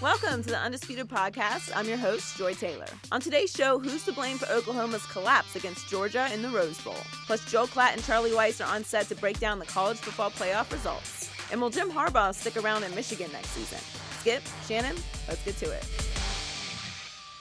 Welcome to the Undisputed podcast. I'm your host, Joy Taylor. On today's show, who's to blame for Oklahoma's collapse against Georgia in the Rose Bowl? Plus, Joel Klatt and Charlie Weis are on set to break down the college football playoff results. And will Jim Harbaugh stick around in Michigan next season? Skip, Shannon, let's get to it.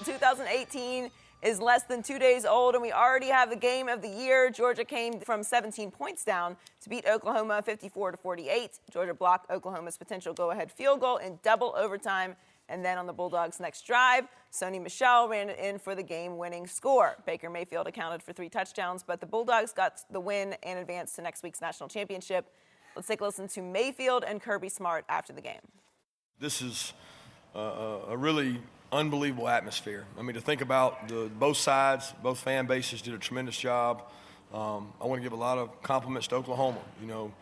2018 is less than 2 days old, and we already have the game of the year. Georgia came from 17 points down to beat Oklahoma 54-48. Georgia blocked Oklahoma's potential go-ahead field goal in double overtime. And then on the Bulldogs' next drive, Sony Michel ran it in for the game-winning score. Baker Mayfield accounted for 3 touchdowns, but the Bulldogs got the win and advanced to next week's national championship. Let's take a listen to Mayfield and Kirby Smart after the game. This is a really unbelievable atmosphere. I mean, to think about both sides, both fan bases did a tremendous job. I want to give a lot of compliments to Oklahoma. You know,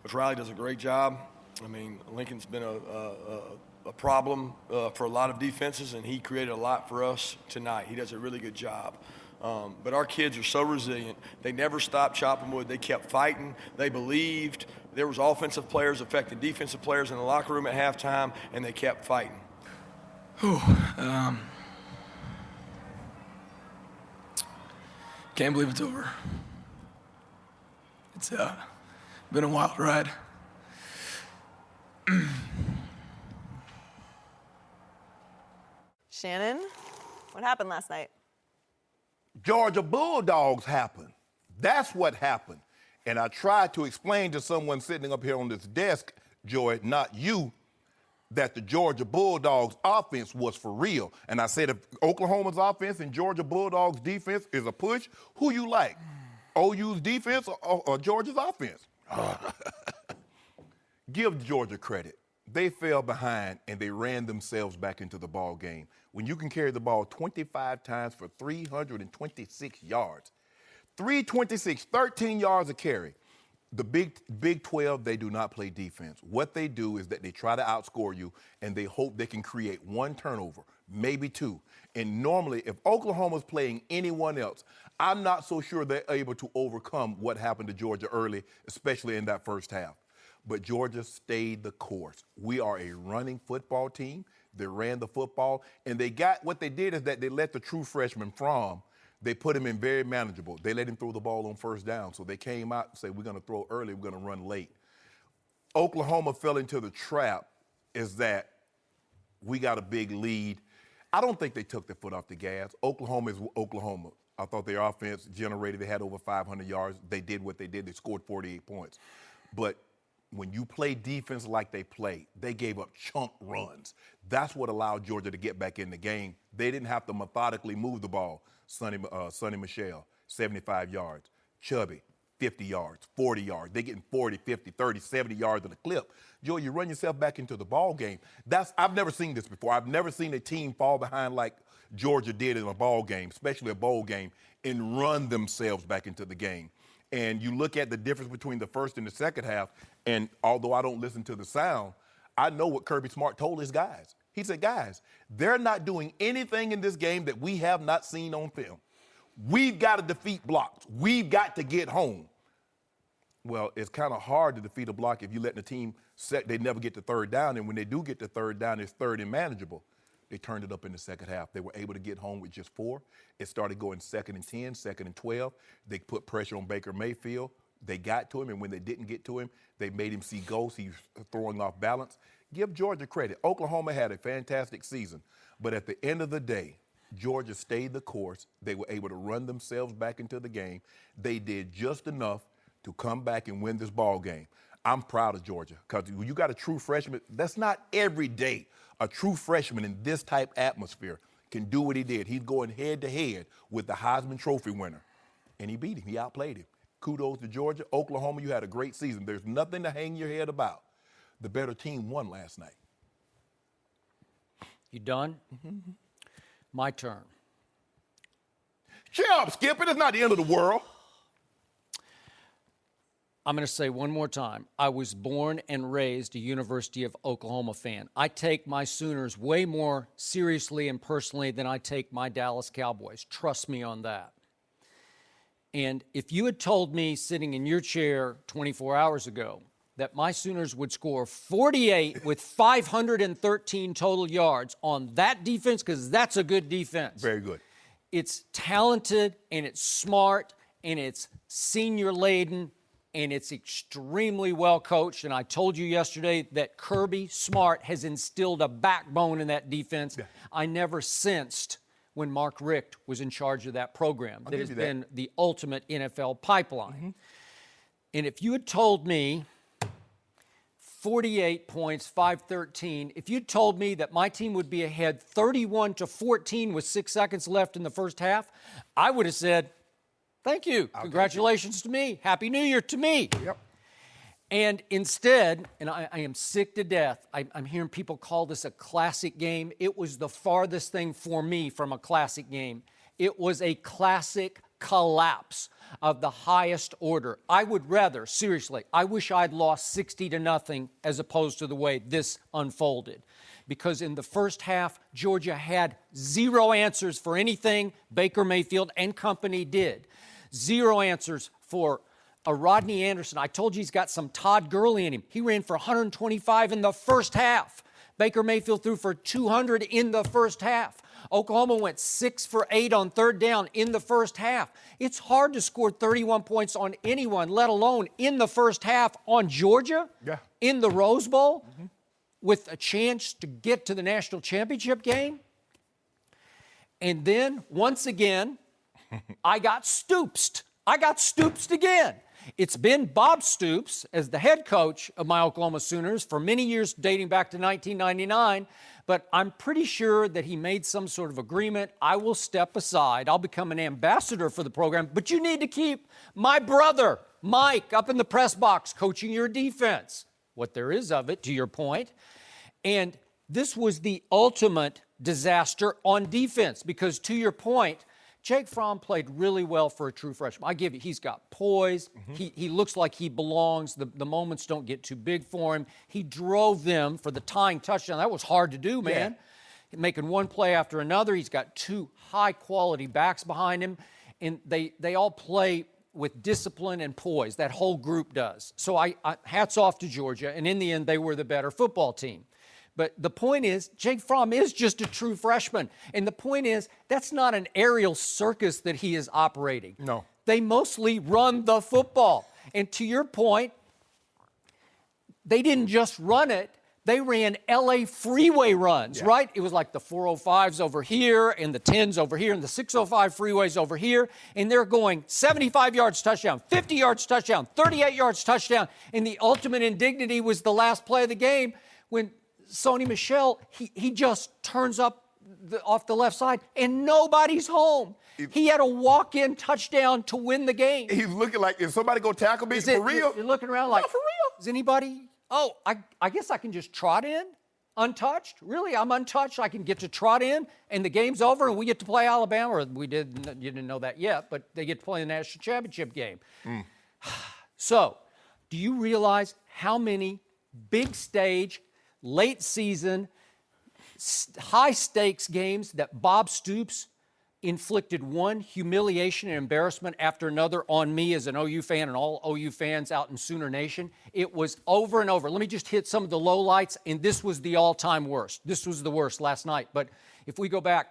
Coach Riley does a great job. I mean, Lincoln's been a problem for a lot of defenses, and he created a lot for us tonight. He does a really good job. But our kids are so resilient. They never stopped chopping wood. They kept fighting. They believed. There was offensive players affecting defensive players in the locker room at halftime, and they kept fighting. Can't believe it's over. It's been a wild ride. Shannon, what happened last night? Georgia Bulldogs happened. That's what happened. And I tried to explain to someone sitting up here on this desk, Joy, not you, that the Georgia Bulldogs offense was for real. And I said if Oklahoma's offense and Georgia Bulldogs defense is a push, who you like? OU's defense or Georgia's offense? Give Georgia credit. They fell behind and they ran themselves back into the ball game. When you can carry the ball 25 times for 326 yards, 326, 13 yards a carry. The Big 12, they do not play defense. What they do is that they try to outscore you, and they hope they can create 1 turnover, maybe 2. And normally, if Oklahoma's playing anyone else, I'm not so sure they're able to overcome what happened to Georgia early, especially in that first half. But Georgia stayed the course. We are a running football team. They ran the football, and what they did is that they let the true freshman they put him in very manageable. They let him throw the ball on first down. So they came out and said, we're going to throw early, we're going to run late. Oklahoma fell into the trap is that we got a big lead. I don't think they took their foot off the gas. Oklahoma is Oklahoma. I thought their offense generated, they had over 500 yards. They did what they did. They scored 48 points. But when you play defense like they play, they gave up chunk runs. That's what allowed Georgia to get back in the game. They didn't have to methodically move the ball. Sony Michel, 75 yards. Chubby, 50 yards, 40 yards. They're getting 40, 50, 30, 70 yards in a clip. Joe, you run yourself back into the ball game. I've never seen this before. I've never seen a team fall behind like Georgia did in a ball game, especially a bowl game, and run themselves back into the game. And you look at the difference between the first and the second half, and although I don't listen to the sound, I know what Kirby Smart told his guys. He said, guys, they're not doing anything in this game that we have not seen on film. We've got to defeat blocks. We've got to get home. Well, it's kind of hard to defeat a block if you let the team they never get to third down, and when they do get to third down, it's third and manageable. They turned it up in the second half. They were able to get home with just 4. It started going 2nd and 10, 2nd and 12. They put pressure on Baker Mayfield. They got to him, and when they didn't get to him, they made him see ghosts. He was throwing off balance. Give Georgia credit. Oklahoma had a fantastic season, but at the end of the day, Georgia stayed the course. They were able to run themselves back into the game. They did just enough to come back and win this ball game. I'm proud of Georgia because when you got a true freshman, that's not every day. A true freshman in this type atmosphere can do what he did. He's going head-to-head with the Heisman Trophy winner, and he beat him. He outplayed him. Kudos to Georgia. Oklahoma, you had a great season. There's nothing to hang your head about. The better team won last night. You done? Mm-hmm. My turn. Shut up, Skip. It's not the end of the world. I'm going to say one more time. I was born and raised a University of Oklahoma fan. I take my Sooners way more seriously and personally than I take my Dallas Cowboys. Trust me on that. And if you had told me sitting in your chair 24 hours ago that my Sooners would score 48 with 513 total yards on that defense, because that's a good defense. Very good. It's talented, and it's smart, and it's senior-laden, and it's extremely well coached. And I told you yesterday that Kirby Smart has instilled a backbone in that defense I never sensed when Mark Richt was in charge of that program. That has been the ultimate NFL pipeline. And if you had told me 48 points, 513, if you'd told me that my team would be ahead 31-14 with 6 seconds left in the first half, I would have said, thank you. Congratulations to me. Happy New Year to me. Yep. And instead, and I am sick to death, I'm hearing people call this a classic game. It was the farthest thing for me from a classic game. It was a classic collapse of the highest order. I would rather, seriously, I wish I'd lost 60-0 as opposed to the way this unfolded. Because in the first half, Georgia had zero answers for anything Baker Mayfield and company did. Zero answers for a Rodney Anderson. I told you he's got some Todd Gurley in him. He ran for 125 in the first half. Baker Mayfield threw for 200 in the first half. Oklahoma went 6 for 8 on third down in the first half. It's hard to score 31 points on anyone, let alone in the first half on Georgia, in the Rose Bowl, with a chance to get to the national championship game. And then, once again, I got Stoopsed. I got Stoopsed again. It's been Bob Stoops as the head coach of my Oklahoma Sooners for many years, dating back to 1999, but I'm pretty sure that he made some sort of agreement. I will step aside. I'll become an ambassador for the program, but you need to keep my brother, Mike, up in the press box coaching your defense. What there is of it, to your point. And this was the ultimate disaster on defense because, to your point, Jake Fromm played really well for a true freshman. I give you, he's got poise. He looks like he belongs. The moments don't get too big for him. He drove them for the tying touchdown. That was hard to do, man. Making one play after another. He's got two high-quality backs behind him, and they all play with discipline and poise. That whole group does. So I hats off to Georgia, and in the end, they were the better football team. But the point is, Jake Fromm is just a true freshman. And the point is, that's not an aerial circus that he is operating. No. They mostly run the football. And to your point, they didn't just run it. They ran LA freeway runs, right? It was like the 405s over here and the 10s over here and the 605 freeways over here. And they're going 75 yards touchdown, 50 yards touchdown, 38 yards touchdown. And the ultimate indignity was the last play of the game when Sony Michel, he just turns up off the left side, and nobody's home. He had a walk-in touchdown to win the game. He's looking like, is somebody going to tackle me? For real? You're looking around like, for real? Is anybody? Oh, I guess I can just trot in untouched? Really, I'm untouched. I can get to trot in, and the game's over, and we get to play Alabama. Or you didn't know that yet, but they get to play the national championship game. So, do you realize how many big stage, late season, high-stakes games that Bob Stoops inflicted one humiliation and embarrassment after another on me as an OU fan and all OU fans out in Sooner Nation? It was over and over. Let me just hit some of the lowlights, and this was the all-time worst. This was the worst last night. But if we go back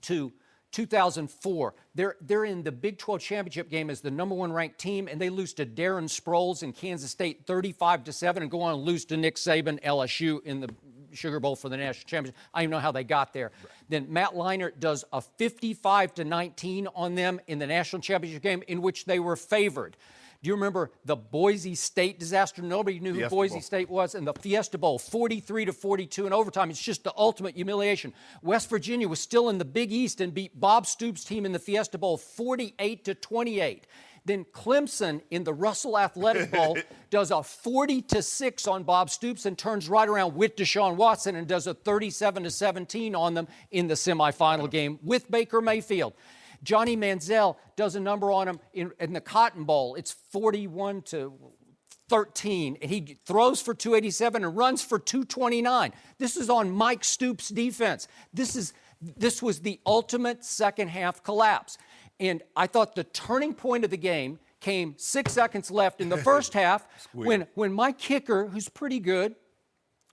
to 2004, they're in the Big 12 championship game as the number one ranked team, and they lose to Darren Sproles in Kansas State 35-7 and go on and lose to Nick Saban, LSU, in the Sugar Bowl for the national championship. I don't even know how they got there. Right. Then Matt Leinart does a 55-19 on them in the national championship game in which they were favored. Do you remember the Boise State disaster? Nobody knew who Boise State was. And the Fiesta Bowl, 43-42 in overtime. It's just the ultimate humiliation. West Virginia was still in the Big East and beat Bob Stoops' team in the Fiesta Bowl 48-28. Then Clemson in the Russell Athletic Bowl does a 40-6 on Bob Stoops and turns right around with Deshaun Watson and does a 37-17 on them in the semifinal game with Baker Mayfield. Johnny Manziel does a number on him in the Cotton Bowl. It's 41-13, and he throws for 287 and runs for 229. This is on Mike Stoops' defense. This was the ultimate second-half collapse. And I thought the turning point of the game came 6 seconds left in the first half when my kicker, who's pretty good,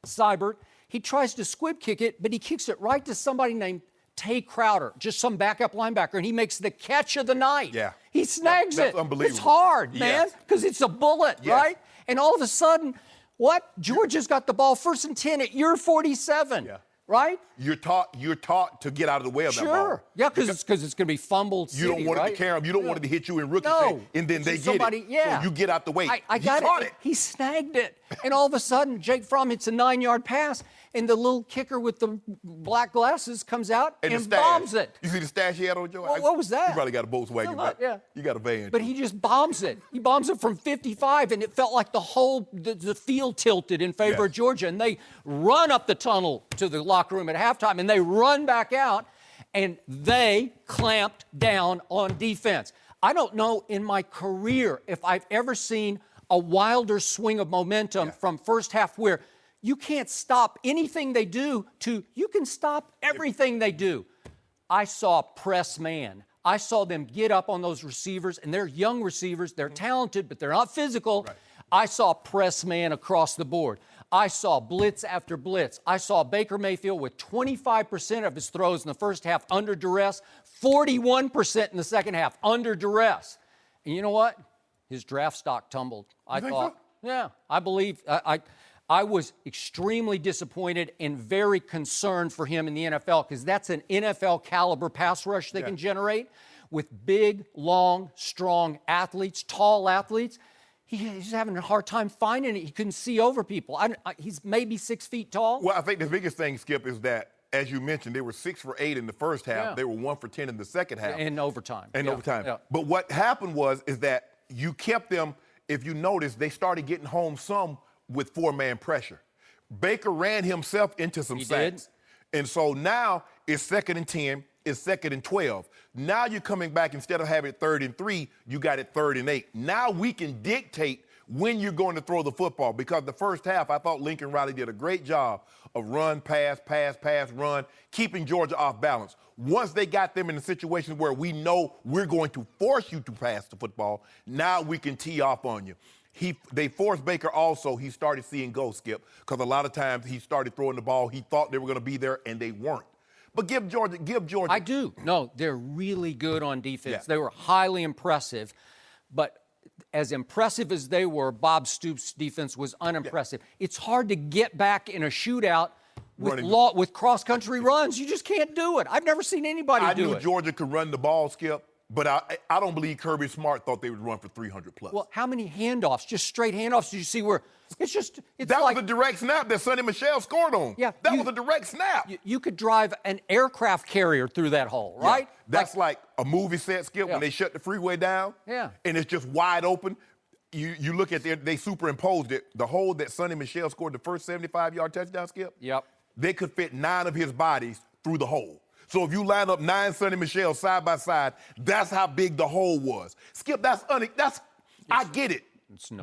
Seibert, he tries to squib kick it, but he kicks it right to somebody named Tay Crowder, just some backup linebacker, and he makes the catch of the night. Yeah. He snags That's it. unbelievable. It's hard, man, Yes. because it's a bullet, Yes. right? And all of a sudden, what? Georgia's got the ball 1st and 10 at your 47, right? You're taught to get out of the way of that ball. Sure. Yeah, because it's going to be fumbled. You don't want it to carry them. You don't want it to hit you in rookie tape, and then they get it. Yeah. So you get out the way. I He got caught it. He snagged it. And all of a sudden, Jake Fromm hits a 9-yard pass, and the little kicker with the black glasses comes out and the stash. bombs it. You see the stash he had on Joe? What was that? You probably got a Volkswagen. Somewhat, yeah. You got a van. But he just bombs it. He bombs it from 55, and it felt like the field tilted in favor of Georgia. And they run up the tunnel to the locker room at halftime, and they run back out, and they clamped down on defense. I don't know in my career if I've ever seen a wilder swing of momentum from first half where you can't stop anything they do to you can stop everything they do. I saw press man. I saw them get up on those receivers, and they're young receivers. They're talented, but they're not physical. Right. I saw press man across the board. I saw blitz after blitz. I saw Baker Mayfield with 25% of his throws in the first half under duress, 41% in the second half under duress. And you know what? His draft stock tumbled. I thought, yeah, I believe I was extremely disappointed and very concerned for him in the NFL because that's an NFL caliber pass rush they can generate with big, long, strong athletes, tall athletes. He's having a hard time finding it. He couldn't see over people. He's maybe 6 feet tall. Well, I think the biggest thing, Skip, is that, as you mentioned, they were 6 for 8 in the first half. Yeah. They were 1 for 10 in the second half. In overtime. Overtime. Yeah. But what happened is that you kept them, if you notice, they started getting home some with 4-man pressure. Baker ran himself into some sacks. And so now it's 2nd and 10, it's 2nd and 12. Now you're coming back, instead of having it 3rd and 3, you got it 3rd and 8. Now we can dictate when you're going to throw the football, because the first half, I thought Lincoln Riley did a great job of run, pass, run, keeping Georgia off balance. Once they got them in a situation where we know we're going to force you to pass the football, now we can tee off on you. They forced Baker also. He started seeing ghosts, Skip, because a lot of times he started throwing the ball. He thought they were going to be there, and they weren't. But give Georgia. I do. No, they're really good on defense. Yeah. They were highly impressive. But as impressive as they were, Bob Stoops' defense was unimpressive. Yeah. It's hard to get back in a shootout with cross-country runs. You just can't do it. I've never seen anybody do it. I knew Georgia could run the ball, Skip. But I don't believe Kirby Smart thought they would run for 300 plus. Well, how many handoffs, just straight handoffs, did you see where it's that was a direct snap that Sonny Michel scored on. Yeah. That was a direct snap. You could drive an aircraft carrier through that hole, right? Yeah. That's like a movie set, Skip, when they shut the freeway down. Yeah. And it's just wide open. You look at they superimposed it. The hole that Sonny Michel scored the first 75-yard touchdown, Skip. Yep. They could fit 9 of his bodies through the hole. So if you line up 9 Sonny Michel side by side, that's how big the hole was. Skip, I get it,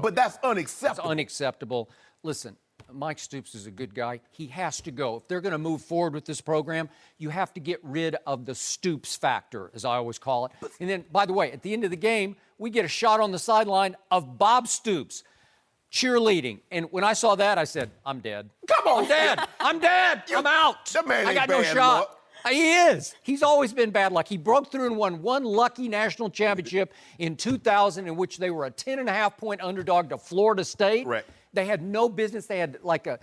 but that's unacceptable. It's unacceptable. Listen, Mike Stoops is a good guy. He has to go. If they're going to move forward with this program, you have to get rid of the Stoops factor, as I always call it. And then, by the way, at the end of the game, we get a shot on the sideline of Bob Stoops cheerleading. And when I saw that, I said, I'm dead. Come on, I'm dead. I'm dead. I'm out. That man I ain't got no bad shot. luck. He is. He's always been bad luck. He broke through and won one lucky national championship in 2000 in which they were a 10.5-point underdog to Florida State. Right. They had no business. They had like a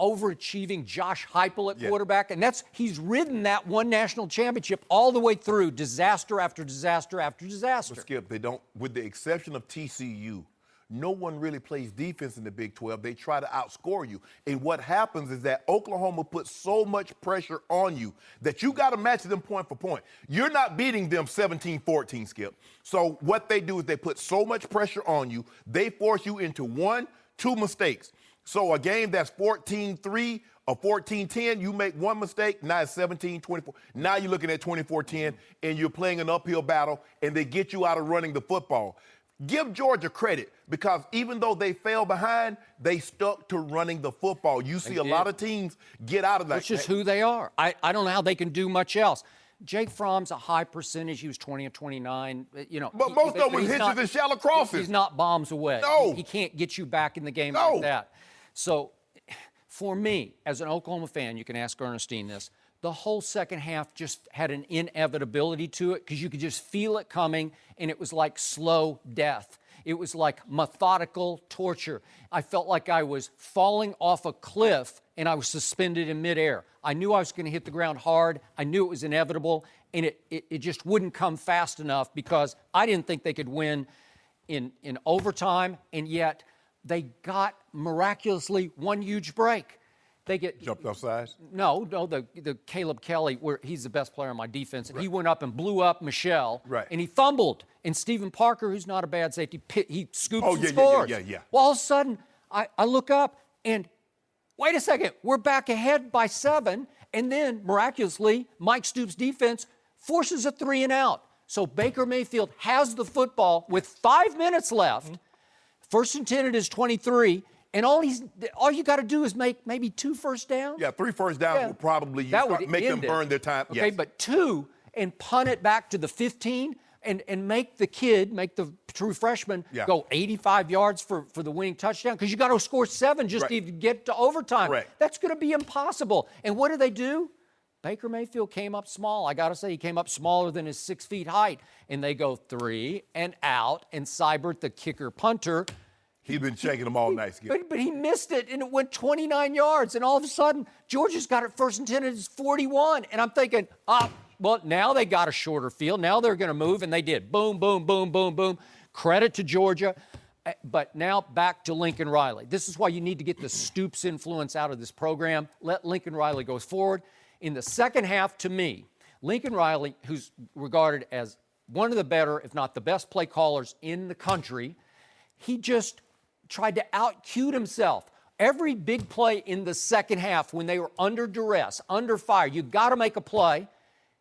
overachieving Josh Heupel at quarterback, and he's ridden that one national championship all the way through, disaster after disaster after disaster. But Skip, they don't, with the exception of TCU, no one really plays defense in the Big 12. They try to outscore you. And what happens is that Oklahoma puts so much pressure on you that you got to match them point for point. You're not beating them 17-14, Skip. So what they do is they put so much pressure on you, they force you into 1-2 mistakes. So a game that's 14-3 or 14-10, you make one mistake, now it's 17-24. Now you're looking at 24-10, and you're playing an uphill battle, and they get you out of running the football. Give Georgia credit, because even though they fell behind, they stuck to running the football. You see a lot of teams get out of that. That's just who they are. I don't know how they can do much else. Jake Fromm's a high percentage. He was 20 and 29. But most of them was hitches and shallow crosses. He's not bombs away. No. He can't get you back in the game No. like that. So, for me, as an Oklahoma fan, you can ask Ernestine this, the whole second half just had an inevitability to it because you could just feel it coming, and it was like slow death. It was like methodical torture. I felt like I was falling off a cliff and I was suspended in midair. I knew I was going to hit the ground hard. I knew it was inevitable, and it just wouldn't come fast enough because I didn't think they could win in overtime, and yet they got miraculously one huge break. They get Jumped off sides? No, the Caleb Kelly, where he's the best player on my defense, and he went up and blew up Michelle, and he fumbled. And Stephen Parker, who's not a bad safety, he scoops and scores. Yeah. Well, all of a sudden, I look up, and wait a second, we're back ahead by 7, and then miraculously, Mike Stoops' defense forces a 3 and out. So Baker Mayfield has the football with 5 minutes left. First and 10 at his 23. And all you got to do is make maybe 2 first downs. Yeah, 3 first downs will probably make them burn their time. Okay, but 2 and punt it back to the 15 and make the true freshman go 85 yards for the winning touchdown because you got to score 7 just to even get to overtime. Right. That's going to be impossible. And what do? Baker Mayfield came up small. I got to say, he came up smaller than his 6 feet height. And they go 3 and out, and Seibert, the kicker punter, he's been shaking them all night, Skip. But he missed it, and it went 29 yards. And all of a sudden, Georgia's got it first and 10 at his 41. And I'm thinking, well, now they got a shorter field. Now they're going to move, and they did. Boom, boom, boom, boom, boom. Credit to Georgia. But now back to Lincoln Riley. This is why you need to get the Stoops influence out of this program. Let Lincoln Riley go forward. In the second half, to me, Lincoln Riley, who's regarded as one of the better, if not the best play callers in the country, he just tried to out-cute himself. Every big play in the second half when they were under duress, under fire, you got to make a play,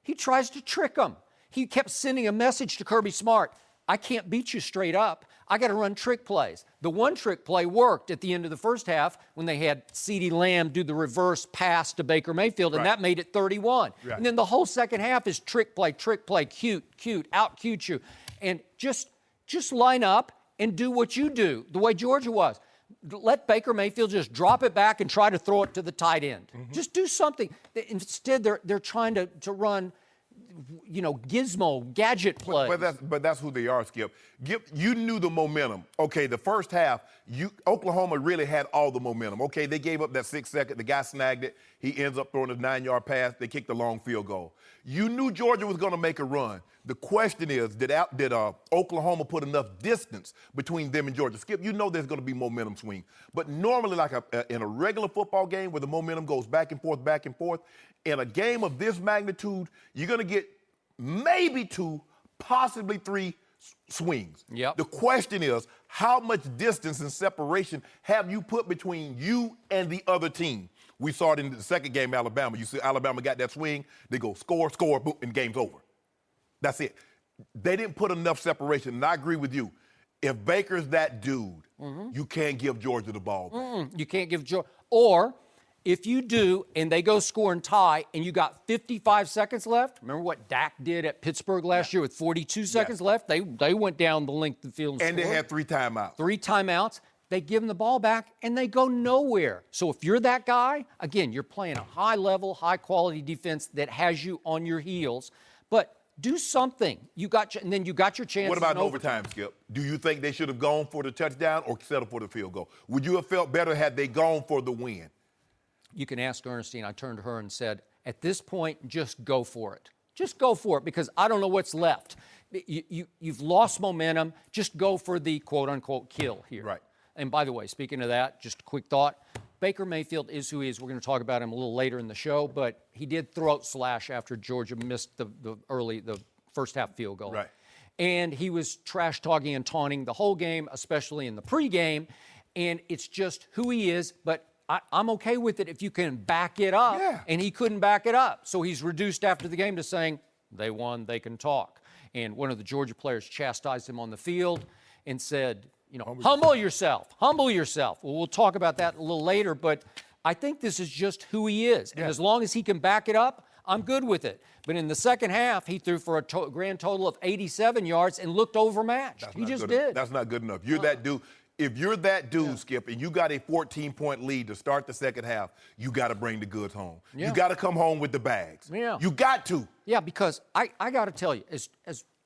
he tries to trick them. He kept sending a message to Kirby Smart, I can't beat you straight up. I got to run trick plays. The one trick play worked at the end of the first half when they had CeeDee Lamb do the reverse pass to Baker Mayfield, and that made it 31. Right. And then the whole second half is trick play, cute, out-cute you. And just line up and do what you do, the way Georgia was. Let Baker Mayfield just drop it back and try to throw it to the tight end. Just do something. Instead, they're trying to run, gizmo, gadget plays. But that's who they are, Skip. You knew the momentum. Okay, the first half, Oklahoma really had all the momentum. Okay, they gave up that 6 second. The guy snagged it. He ends up throwing a 9-yard pass. They kicked a long field goal. You knew Georgia was going to make a run. The question is, did Oklahoma put enough distance between them and Georgia? Skip, you know there's going to be momentum swing. But normally, like in a regular football game where the momentum goes back and forth, in a game of this magnitude, you're going to get maybe 2, possibly 3 swings. Yep. The question is, how much distance and separation have you put between you and the other team? We saw it in the second game, Alabama. You see Alabama got that swing, they go score, boom, and game's over. That's it. They didn't put enough separation, and I agree with you. If Baker's that dude, you can't give Georgia the ball. You can't give Georgia. Or if you do, and they go score and tie, and you got 55 seconds left, remember what Dak did at Pittsburgh last year with 42 seconds left? They went down the length of the field and they had 3 timeouts. 3 timeouts. They give them the ball back, and they go nowhere. So if you're that guy, again, you're playing a high-level, high-quality defense that has you on your heels. But do something. And then you got your chance. What about overtime, Skip? Do you think they should have gone for the touchdown or settled for the field goal? Would you have felt better had they gone for the win? You can ask Ernestine. I turned to her and said, at this point, just go for it. Just go for it because I don't know what's left. You've lost momentum. Just go for the quote-unquote kill here. Right. And by the way, speaking of that, just a quick thought. Baker Mayfield is who he is. We're going to talk about him a little later in the show, but he did throat slash after Georgia missed the first half field goal. Right. And he was trash talking and taunting the whole game, especially in the pregame. And it's just who he is, but I'm okay with it if you can back it up. Yeah. And he couldn't back it up. So he's reduced after the game to saying, they won, they can talk. And one of the Georgia players chastised him on the field and said, humble yourself. Humble yourself. Well, we'll talk about that a little later, but I think this is just who he is. And as long as he can back it up, I'm good with it. But in the second half, he threw for a grand total of 87 yards and looked overmatched. He just did. That's not good enough. You're that dude. If you're that dude, Skip, and you got a 14-point lead to start the second half, you got to bring the goods home. Yeah. You got to come home with the bags. Yeah. You got to. Yeah, because I got to tell you, as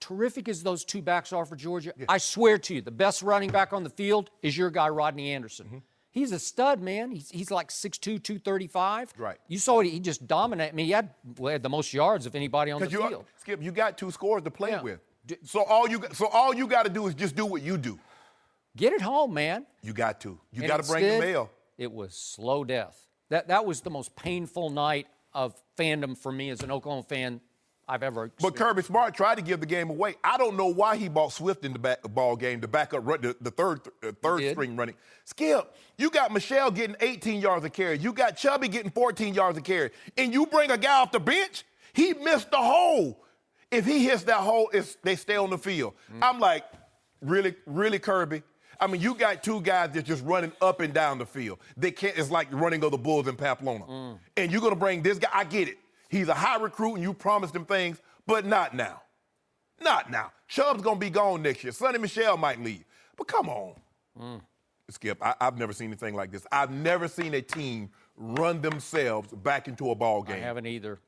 terrific as those two backs are for Georgia, I swear to you, the best running back on the field is your guy, Rodney Anderson. Mm-hmm. He's a stud, man. He's like 6'2", 235. Right. You saw it. He just dominated. I mean, he had the most yards of anybody on the field. Skip, you got two scores to play Yeah. with. So all you got to do is just do what you do. Get it home, man. You got to. You And got to bring the instead, mail. It was slow death. That was the most painful night of fandom for me as an Oklahoma fan I've ever But experienced. Kirby Smart tried to give the game away. I don't know why he bought Swift in the ball game to back up the third string running. Skip, you got Michelle getting 18 yards a carry. You got Chubby getting 14 yards a carry. And you bring a guy off the bench, he missed the hole. If he hits that hole, they stay on the field. I'm like, really, really, Kirby? I mean, you got two guys that's just running up and down the field. They can't. It's like running of the Bulls in Pamplona. And you're going to bring this guy. I get it. He's a high recruit, and you promised him things, but not now. Not now. Chubb's going to be gone next year. Sonny Michel might leave. But come on. Skip, I've never seen anything like this. I've never seen a team run themselves back into a ball game. I haven't either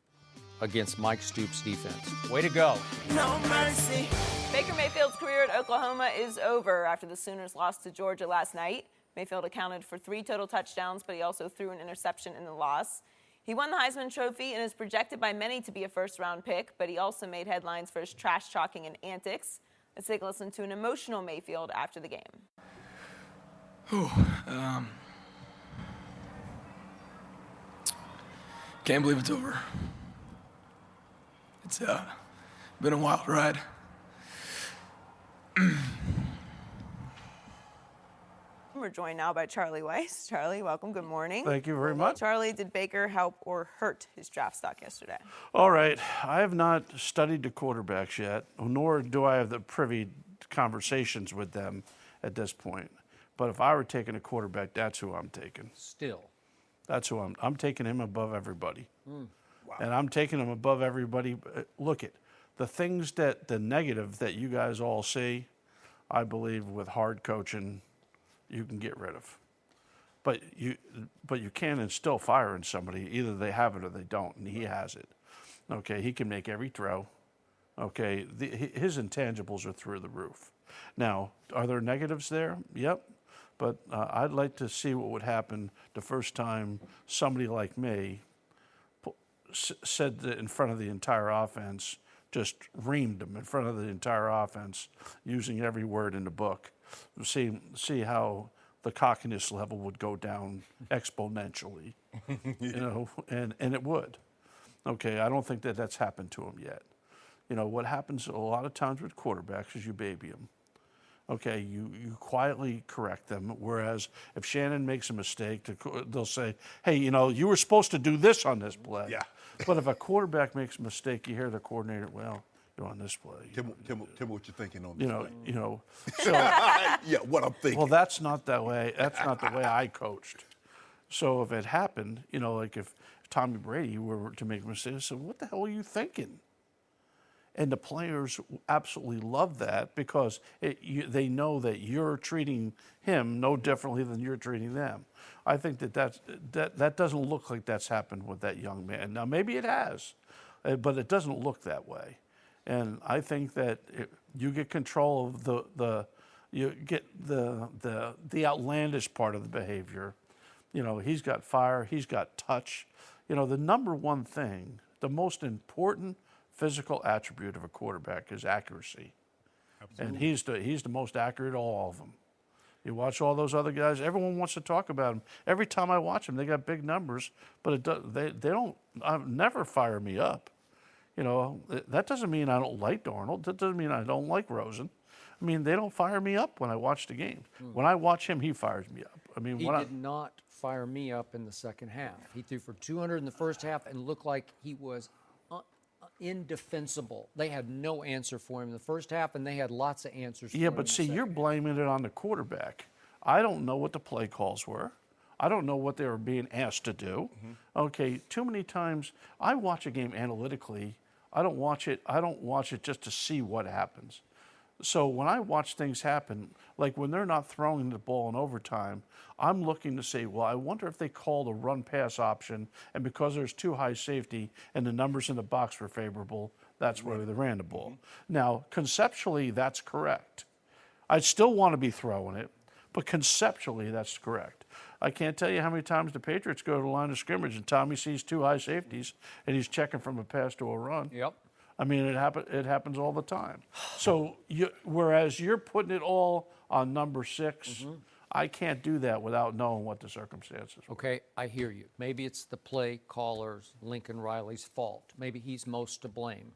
against Mike Stoops' defense. Way to go. No mercy. Baker Mayfield's career at Oklahoma is over after the Sooners lost to Georgia last night. Mayfield accounted for 3 total touchdowns, but he also threw an interception in the loss. He won the Heisman Trophy and is projected by many to be a first-round pick, but he also made headlines for his trash-talking and antics. Let's take a listen to an emotional Mayfield after the game. Can't believe it's over. It's been a wild ride. We're joined now by Charlie Weis. Charlie, welcome. Good morning. Thank you very much. Charlie, did Baker help or hurt his draft stock yesterday? All right. I have not studied the quarterbacks yet, nor do I have the privy conversations with them at this point. But if I were taking a quarterback, that's who I'm taking. Still. That's who I'm taking him above everybody. Wow. And I'm taking him above everybody. Look at the things the negative that you guys all see, I believe with hard coaching, you can get rid of. But you can instill fire in somebody. Either they have it or they don't, and he has it. Okay, he can make every throw. Okay, his intangibles are through the roof. Now, are there negatives there? Yep. But I'd like to see what would happen the first time somebody like me said that in front of the entire offense, just reamed them in front of the entire offense, using every word in the book. See how the cockiness level would go down exponentially, and it would. Okay, I don't think that's happened to him yet. What happens a lot of times with quarterbacks is you baby them. Okay, you quietly correct them, whereas if Shannon makes a mistake, they'll say, hey, you were supposed to do this on this play. Yeah. But if a quarterback makes a mistake, you hear the coordinator, well, you're on this play. Tell me what you're thinking on this play. So yeah, what I'm thinking. well, that's not the way I coached. So if it happened, like if Tommy Brady were to make a mistake, I said, what the hell are you thinking? And the players absolutely love that because they know that you're treating him no differently than you're treating them. I think that doesn't look like that's happened with that young man. Now, maybe it has, but it doesn't look that way. And I think that you get control of you get the outlandish part of the behavior. He's got fire, he's got touch. The number one thing, the most important physical attribute of a quarterback is accuracy. Absolutely. And he's the most accurate of all of them. You watch all those other guys, everyone wants to talk about them. Every time I watch them, they got big numbers, but they don't never fire me up. That doesn't mean I don't like Darnold. That doesn't mean I don't like Rosen. I mean, they don't fire me up when I watch the game. When I watch him, he fires me up. I mean, He did not fire me up in the second half. He threw for 200 in the first half and looked like he was indefensible. They had no answer for him in the first half, and they had lots of answers for him. Yeah, but see, you're blaming it on the quarterback. I don't know what the play calls were. I don't know what they were being asked to do. Okay, too many times I watch a game analytically. I don't watch it just to see what happens. So when I watch things happen, like when they're not throwing the ball in overtime, I'm looking to say, well, I wonder if they called a run-pass option, and because there's too high safety and the numbers in the box were favorable, that's where they ran the ball. Now, conceptually, that's correct. I still want to be throwing it, but conceptually, that's correct. I can't tell you how many times the Patriots go to the line of scrimmage and Tommy sees two high safeties and he's checking from a pass to a run. Yep. I mean, it happens all the time. So whereas you're putting it all on number 6, I can't do that without knowing what the circumstances were. Okay, I hear you. Maybe it's the play caller's, Lincoln Riley's fault. Maybe he's most to blame.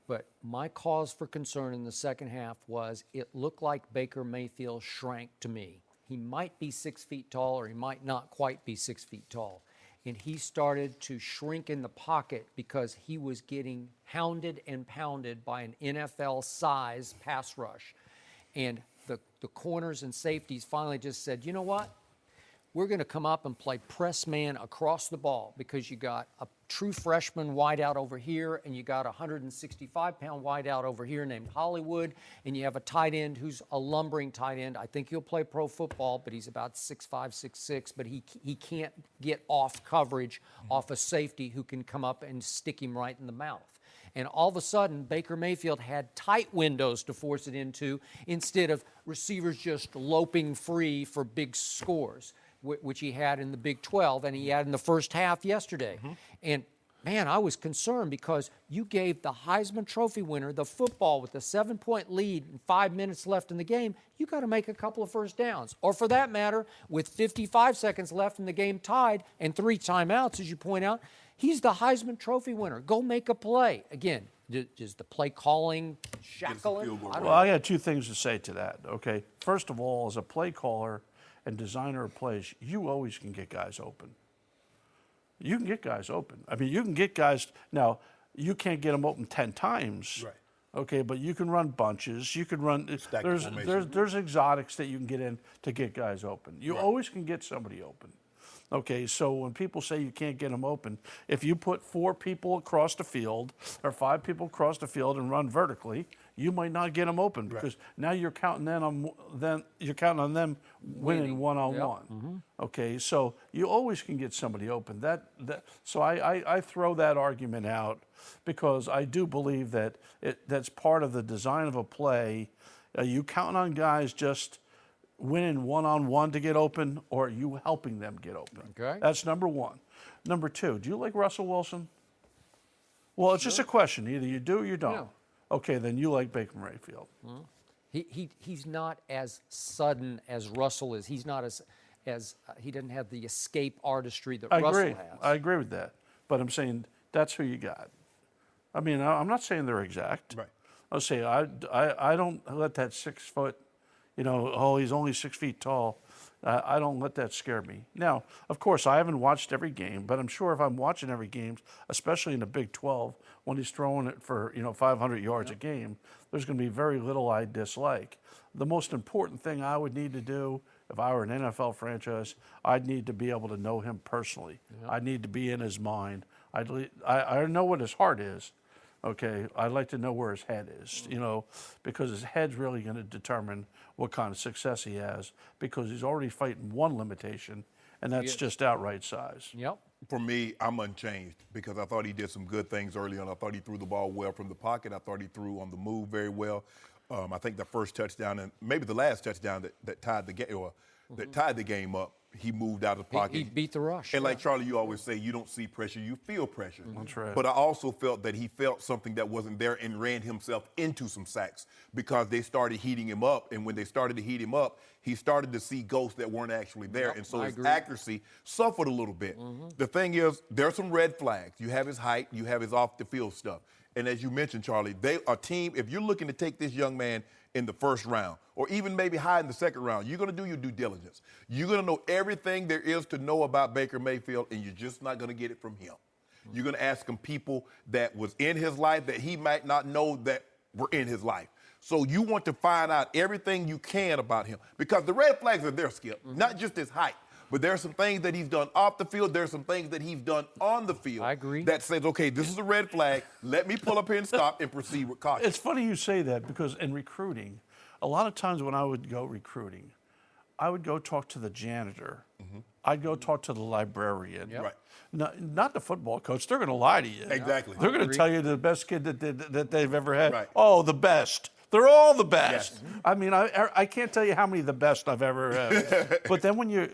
But my cause for concern in the second half was it looked like Baker Mayfield shrank to me. He might be 6 feet tall or he might not quite be 6 feet tall. And he started to shrink in the pocket because he was getting hounded and pounded by an NFL-size pass rush. And the corners and safeties finally just said, you know what? We're going to come up and play press man across the ball because you got a true freshman wideout over here and you got a 165-pound wideout over here named Hollywood, and you have a tight end who's a lumbering tight end. I think he'll play pro football, but he's about 6'5", 6'6", but he can't get off coverage off a safety who can come up and stick him right in the mouth. And all of a sudden, Baker Mayfield had tight windows to force it into instead of receivers just loping free for big scores, which he had in the Big 12 and he had in the first half yesterday. And, man, I was concerned because you gave the Heisman Trophy winner the football with a 7-point lead and 5 minutes left in the game. You got to make a couple of first downs. Or for that matter, with 55 seconds left in the game tied and 3 timeouts, as you point out, he's the Heisman Trophy winner. Go make a play. Again, does the play calling shackle him? Well, I got 2 things to say to that, okay? First of all, as a play caller and designer of plays, you always can get guys open. You can get guys open. I mean, you can get guys. Now, you can't get them open 10 times. Right. Okay, but you can run bunches. You can run. There's exotics that you can get in to get guys open. You always can get somebody open. Okay, so when people say you can't get them open, if you put 4 people across the field or 5 people across the field and run vertically, you might not get them open because now you're counting on them winning one-on-one. Okay, so you always can get somebody open. So I throw that argument out because I do believe that that's part of the design of a play. Are you counting on guys just winning one-on-one to get open, or are you helping them get open? Okay. That's number 1. Number 2, do you like Russell Wilson? Well, it's just a question. Either you do or you don't. Yeah. Okay, then you like Baker Mayfield. He's not as sudden as Russell is. He's not as he doesn't have the escape artistry that Russell has. I agree with that. But I'm saying that's who you got. I mean, I'm not saying they're exact. Right. I'll say I don't let that 6 foot, he's only 6 feet tall. I don't let that scare me. Now, of course, I haven't watched every game, but I'm sure if I'm watching every game, especially in the Big 12, when he's throwing it for 500 yards a game, there's going to be very little I dislike. The most important thing I would need to do if I were an NFL franchise, I'd need to be able to know him personally. I'd need to be in his mind. I know what his heart is. Okay, I'd like to know where his head is, because his head's really going to determine what kind of success he has, because he's already fighting one limitation, and that's just outright size. Yep. For me, I'm unchanged because I thought he did some good things early on. I thought he threw the ball well from the pocket. I thought he threw on the move very well. I think the first touchdown and maybe the last touchdown that tied the game or that tied the game up, he moved out of the pocket. He beat the rush. And like Charlie, you always say, you don't see pressure, you feel pressure. That's right. But I also felt that he felt something that wasn't there and ran himself into some sacks because they started heating him up. And when they started to heat him up, he started to see ghosts that weren't actually there. And so his accuracy suffered a little bit. The thing is, there are some red flags. You have his height, you have his off-the-field stuff. And as you mentioned, Charlie, they are a team, if you're looking to take this young man in the first round, or even maybe high in the second round, you're going to do your due diligence. You're going to know everything there is to know about Baker Mayfield, and you're just not going to get it from him. You're going to ask him people that was in his life that he might not know that were in his life. So you want to find out everything you can about him, because the red flags are there, Skip, not just his height. But there are some things that he's done off the field. There are some things that he's done on the field. I agree. That says, okay, this is a red flag. Let me pull up here and stop and proceed with caution. It's funny you say that because in recruiting, a lot of times when I would go recruiting, I would go talk to the janitor. I'd go talk to the librarian. Yep. Right. Not the football coach. They're going to lie to you. Exactly. They're going to tell you the best kid that they've ever had. Right. Oh, the best. They're all the best. Yes. I mean, I can't tell you how many the best I've ever had. But then when you're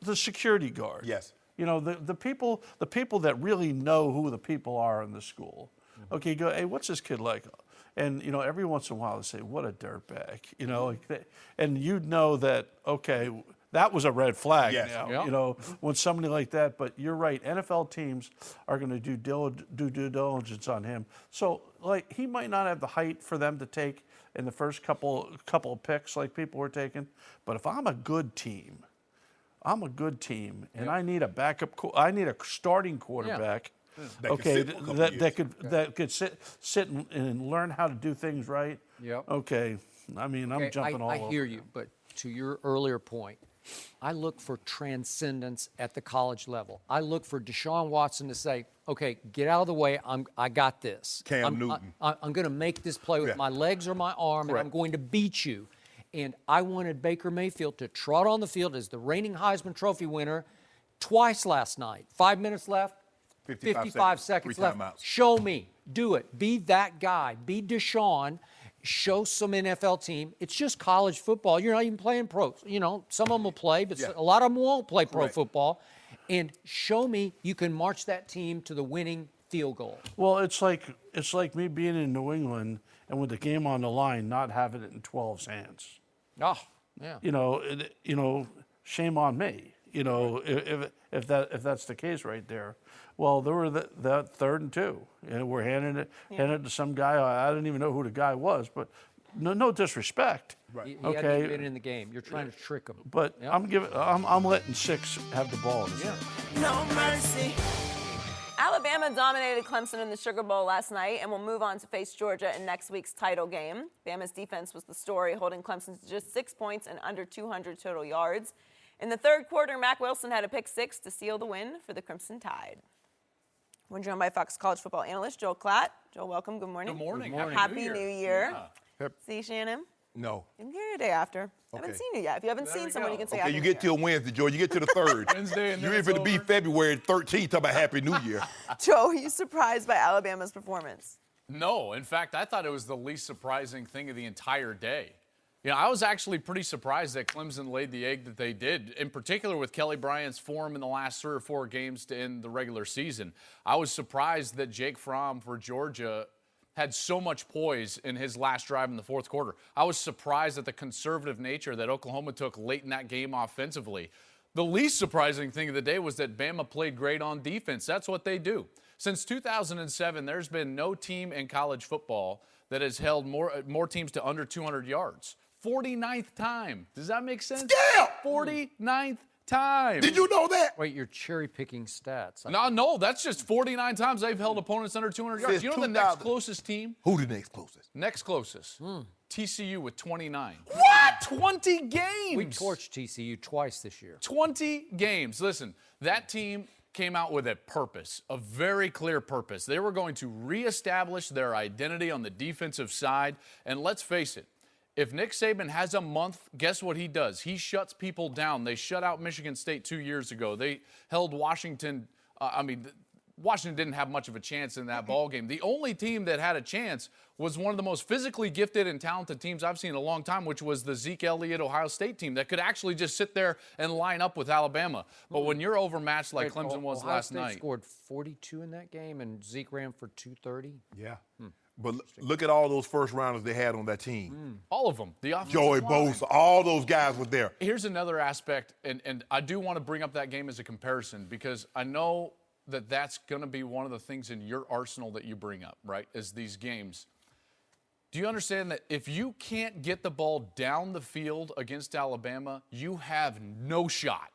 the security guard. Yes. You know, the people that really know who the people are in the school. Okay, you go, hey, what's this kid like? And, you know, every once in a while they say, what a dirtbag. You know, and you'd know that, okay, that was a red flag now, Yeah. you know, when somebody like that. But you're right, NFL teams are going to do due diligence on him. So, like, he might not have the height for them to take in the first couple of picks like people were taking. But if I'm a good team, and I need a backup. I need a starting quarterback. That Okay, could sit for a couple that could sit and learn how to do things right. Yep. Okay, I mean, I'm Okay, jumping all I over. hear you, but to your earlier point, I look for transcendence at the college level. I look for Deshaun Watson to say, okay, get out of the way. I got this. Cam Newton. I'm going to make this play with Yeah. my legs or my arm, and I'm Correct. going to beat you. And I wanted Baker Mayfield to trot on the field as the reigning Heisman Trophy winner twice last night. 5 minutes left, 55 seconds Three left. timeouts. Show me. Do it. Be that guy. Be Deshaun. Show some NFL team. It's just college football. You're not even playing pro. You know, some of them will play, but Yeah. a lot of them won't play pro Correct. football. And show me you can march that team to the winning field goal. Well, it's like me being in New England and with the game on the line, not having it in 12's hands. Oh, yeah. You know, shame on me. You know, if that's the case right there. Well, there were that 3rd and 2, and we're handing it to some guy. I didn't even know who the guy was, but no disrespect. Right. He hadn't even been in the game. You're trying to trick him. But Yep. I'm letting 6 have the ball in his hand. No mercy. Alabama dominated Clemson in the Sugar Bowl last night and will move on to face Georgia in next week's title game. Bama's defense was the story, holding Clemson to just 6 points and under 200 total yards. In the third quarter, Mack Wilson had a pick 6 to seal the win for the Crimson Tide. We're joined by Fox College football analyst Joel Klatt. Joel, welcome. Good morning. Good morning. Happy New Year. Yeah. See, Shannon? No. You can get your day after. I haven't Okay. seen you yet. If you haven't seen we someone, go. you can say Okay, Happy you New get Year. till Wednesday, Joe. You get to the 3rd. Wednesday and then You're it's even to be over. February 13th. Talk about Happy New Year. Joe, are you surprised by Alabama's performance? No, in fact, I thought it was the least surprising thing of the entire day. You know, I was actually pretty surprised that Clemson laid the egg that they did, in particular with Kelly Bryant's form in the last 3 or 4 games to end the regular season. I was surprised that Jake Fromm for Georgia had so much poise in his last drive in the fourth quarter. I was surprised at the conservative nature that Oklahoma took late in that game offensively. The least surprising thing of the day was that Bama played great on defense. That's what they do. Since 2007, there's been no team in college football that has held more teams to under 200 yards. 49th time. Does that make sense? Damn! 49th time. Did you know that? Wait, you're cherry picking stats. No, that's just 49 times they've held opponents under 200 yards. Since You know the 2000. next closest team? Who the next closest? Next closest. TCU with 29. What? 20 games. We torched TCU twice this year. 20 games. Listen, that team came out with a purpose, a very clear purpose. They were going to reestablish their identity on the defensive side. And let's face it, if Nick Saban has a month, guess what he does? He shuts people down. They shut out Michigan State 2 years ago. They held Washington. Washington didn't have much of a chance in that ball game. The only team that had a chance was one of the most physically gifted and talented teams I've seen in a long time, which was the Zeke Elliott Ohio State team that could actually just sit there and line up with Alabama. But when you're overmatched like Wait, Clemson was Ohio last State night, scored 42 in that game, and Zeke ran for 230. Yeah. But look at all those first rounders they had on that team. all of them, the offensive Joey line. Bosa, all those guys were there. Here's another aspect, and I do want to bring up that game as a comparison because I know that that's going to be one of the things in your arsenal that you bring up, right, is these games. Do you understand that if you can't get the ball down the field against Alabama, you have no shot?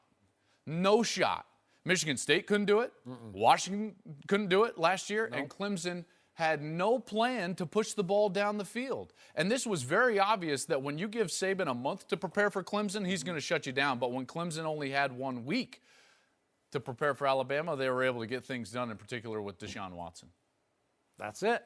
No shot. Michigan State couldn't do it. Washington couldn't do it last year. And Clemson had no plan to push the ball down the field. And this was very obvious that when you give Saban a month to prepare for Clemson, he's going to shut you down. But when Clemson only had 1 week to prepare for Alabama, they were able to get things done, in particular with Deshaun Watson. That's it.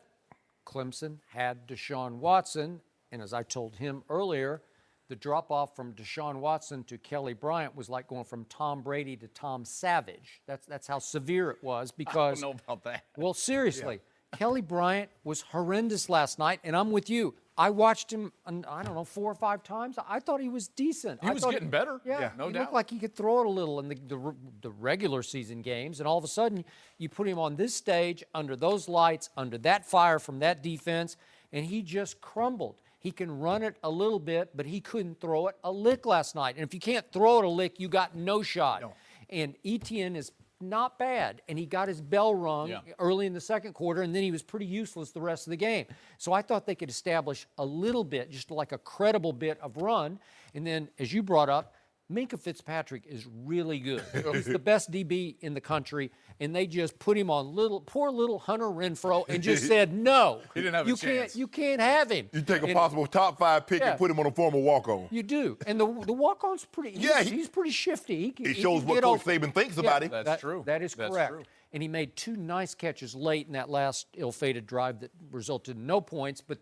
Clemson had Deshaun Watson, and as I told him earlier, the drop-off from Deshaun Watson to Kelly Bryant was like going from Tom Brady to Tom Savage. That's how severe it was because— I don't know about that. Well, seriously, Kelly Bryant was horrendous last night, and I'm with you. I watched him, I don't know, 4 or 5 times. I thought he was decent. He was getting better. Yeah, no he doubt. looked like he could throw it a little in the regular season games, and all of a sudden you put him on this stage under those lights, under that fire from that defense, and he just crumbled. He can run it a little bit, but he couldn't throw it a lick last night. And if you can't throw it a lick, you got no shot. No. And Etienne is not bad, and he got his bell rung early in the second quarter, and then he was pretty useless the rest of the game. So I thought they could establish a little bit, just like a credible bit of run. And then, as you brought up, Minkah Fitzpatrick is really good. He's the best DB in the country, and they just put him on poor little Hunter Renfrow and just said, no, He didn't have a chance. You can't have him. You take a possible top 5 pick and put him on a former walk-on. You do. And the walk-on's pretty, he's pretty shifty. It shows what Coach Saban thinks about him. That's true. That is That's correct. true. And he made 2 nice catches late in that last ill-fated drive that resulted in no points. But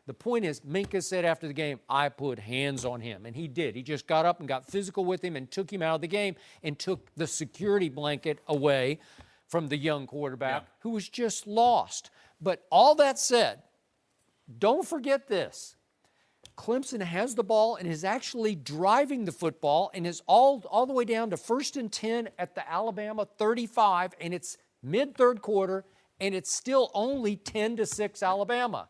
the point is, Minkah said after the game, I put hands on him. And he did. He just got up and got physical with him and took him out of the game and took the security blanket away from the young quarterback who was just lost. But all that said, don't forget this. Clemson has the ball and is actually driving the football and is all the way down to 1st and 10 at the Alabama 35, and it's mid-third quarter, and it's still only 10-6 Alabama.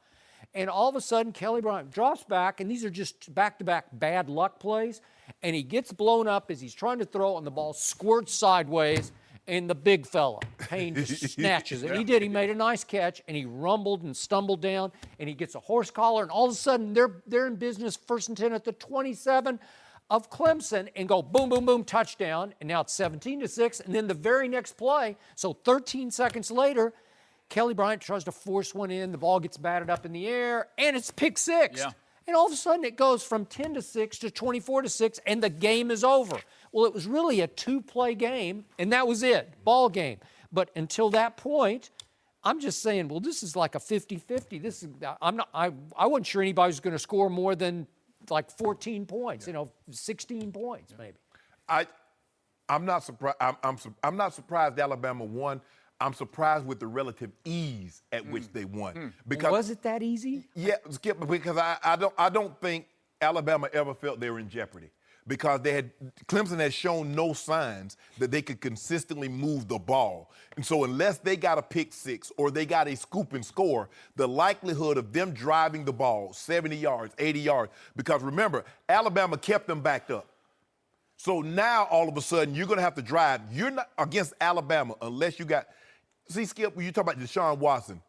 And all of a sudden, Kelly Bryant drops back, and these are just back-to-back bad luck plays, and he gets blown up as he's trying to throw, and the ball squirts sideways, and the big fella, Payne, just snatches it. He did. He made a nice catch, and he rumbled and stumbled down, and he gets a horse collar, and all of a sudden, they're in business 1st and 10 at the 27 of Clemson, and go boom, boom, boom, touchdown, and now it's 17-6, and then the very next play, so 13 seconds later, Kelly Bryant tries to force one in, the ball gets batted up in the air, and it's pick 6. Yeah. And all of a sudden it goes from 10-6 to 24-6, and the game is over. Well, it was really a 2-play game, and that was it, ball game. But until that point, I'm just saying, well, this is like a 50-50. This is I wasn't sure anybody was going to score more than like 14 points, 16 points maybe. I'm not surprised. I'm not surprised Alabama won. I'm surprised with the relative ease at which they won. Because was it that easy? Yeah, Skip, because I don't think Alabama ever felt they were in jeopardy. Because Clemson had shown no signs that they could consistently move the ball. And so unless they got a pick 6 or they got a scoop and score, the likelihood of them driving the ball 70 yards, 80 yards, because remember, Alabama kept them backed up. So now all of a sudden you're going to have to drive. You're not against Alabama unless you got. See, Skip, when you talk about Deshaun Watson,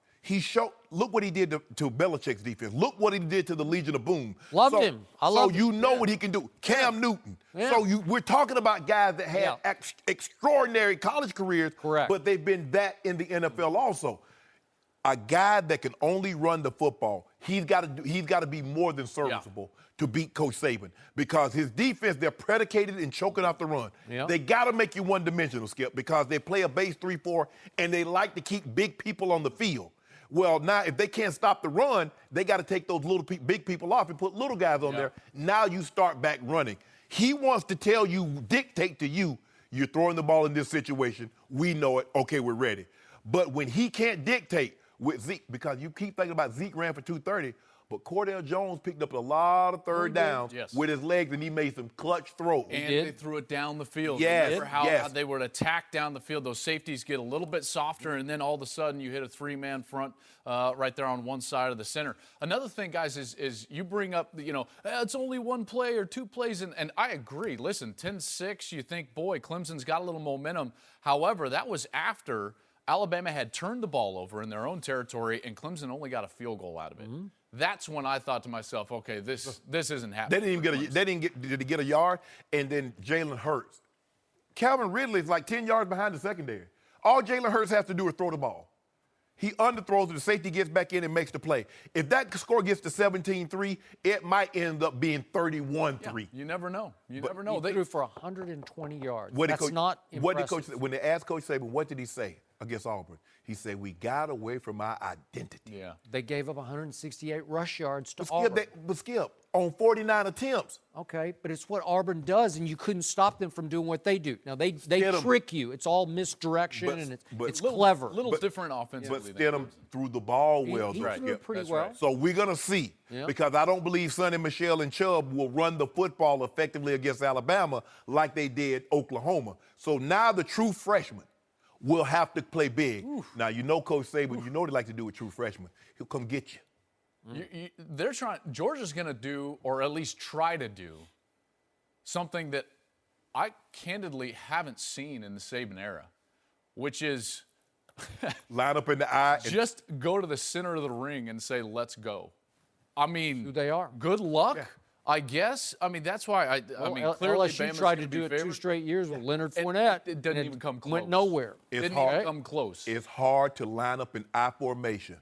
look what he did to Belichick's defense. Look what he did to the Legion of Boom. Loved him. I loved him. So you know what he can do. Cam Newton. Yeah. So we're talking about guys that had extraordinary college careers, correct, but they've been that in the NFL also. A guy that can only run the football, he's got to be more than serviceable to beat Coach Saban, because his defense, they're predicated in choking out the run. Yep. They got to make you one-dimensional, Skip, because they play a base 3-4, and they like to keep big people on the field. Well, now, if they can't stop the run, they got to take those big people off and put little guys on there. Now you start back running. He wants to tell you, dictate to you, you're throwing the ball in this situation. We know it. Okay, we're ready. But when he can't dictate with Zeke, because you keep thinking about Zeke ran for 230, but Cordell Jones picked up a lot of third downs with his legs, and he made some clutch throws. And they threw it down the field. Yes, Remember how they would attack down the field. Those safeties get a little bit softer, and then all of a sudden you hit a 3-man front right there on one side of the center. Another thing, guys, is you bring up, it's only 1 play or 2 plays, and I agree. Listen, 10-6, you think, boy, Clemson's got a little momentum. However, that was after Alabama had turned the ball over in their own territory, and Clemson only got a field goal out of it. Mm-hmm. That's when I thought to myself, okay, this isn't happening. They didn't get a yard, and then Jalen Hurts. Calvin Ridley's like 10 yards behind the secondary. All Jalen Hurts has to do is throw the ball. He underthrows it, the safety gets back in and makes the play. If that score gets to 17-3, it might end up being 31-3. Yeah, you never know. You never know. He threw for 120 yards. What did That's Coach, not what impressive. did Coach say? When they asked Coach Saban, what did he say against Auburn? He said, we got away from our identity. Yeah. They gave up 168 rush yards to But Auburn. Skip, on 49 attempts. Okay, but it's what Auburn does, and you couldn't stop them from doing what they do. Now, they Stidham- trick you. It's all misdirection, But- and it's but- clever. Little different offensively. But than Stidham threw the ball well. he though, threw Skip. it pretty That's well. right. So we're going to see, Yeah. because I don't believe Sonny Michel and Chubb will run the football effectively against Alabama like they did Oklahoma. So now the true freshman will have to play big. Now, you know Coach Saban, you know what they like to do with true freshmen. He'll come get you. They're trying. Georgia's going to do, or at least try to do, something that I candidly haven't seen in the Saban era, which is Line up in the eye. And just go to the center of the ring and say, "Let's go." I mean, Who they are. Good luck, I guess. I mean, that's why I mean, clearly LSU Bama's tried gonna to be do it favored. 2 straight years with Leonard And Fournette. it doesn't and even come close. Went nowhere. It's Didn't hard. even come close. It's hard to line up in I formation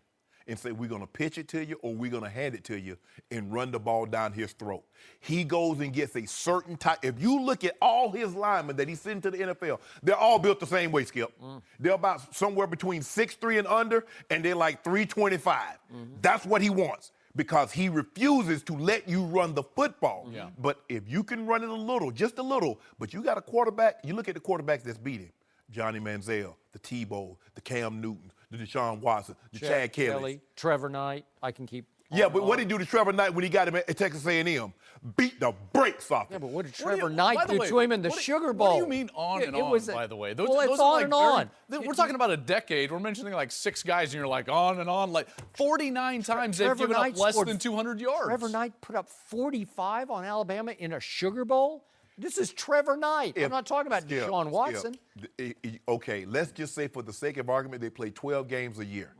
and say we're going to pitch it to you or we're going to hand it to you and run the ball down his throat. He goes and gets a certain type. If you look at all his linemen that he's sent to the NFL, they're all built the same way, Skip. They're about somewhere between 6'3" and under, and they're like 325. That's what he wants because he refuses to let you run the football. Yeah. But if you can run it a little, just a little, but you got a quarterback, you look at the quarterbacks that's beat him. Johnny Manziel, the Tebow, the Cam Newton, the Deshaun Watson, the Chad Kelly. Trevor Knight. I can keep. Yeah, but what did he do to Trevor Knight when he got him at Texas A&M? Beat the brakes off Yeah, him. but what did What do Trevor you- Knight by the do way, to him in the what do- Sugar Bowl? What do you mean on Yeah, and it on, was by the way? well, it's are on like and on. We're talking about a decade. We're mentioning like 6 guys, and you're like on and on. Like 49 times they've Trevor given Knight up less scored- than 200 yards. Trevor Knight put up 45 on Alabama in a Sugar Bowl. This is Trevor Knight. I'm not talking about Skip, Deshaun Watson. Okay, let's just say for the sake of argument, they play 12 games a year.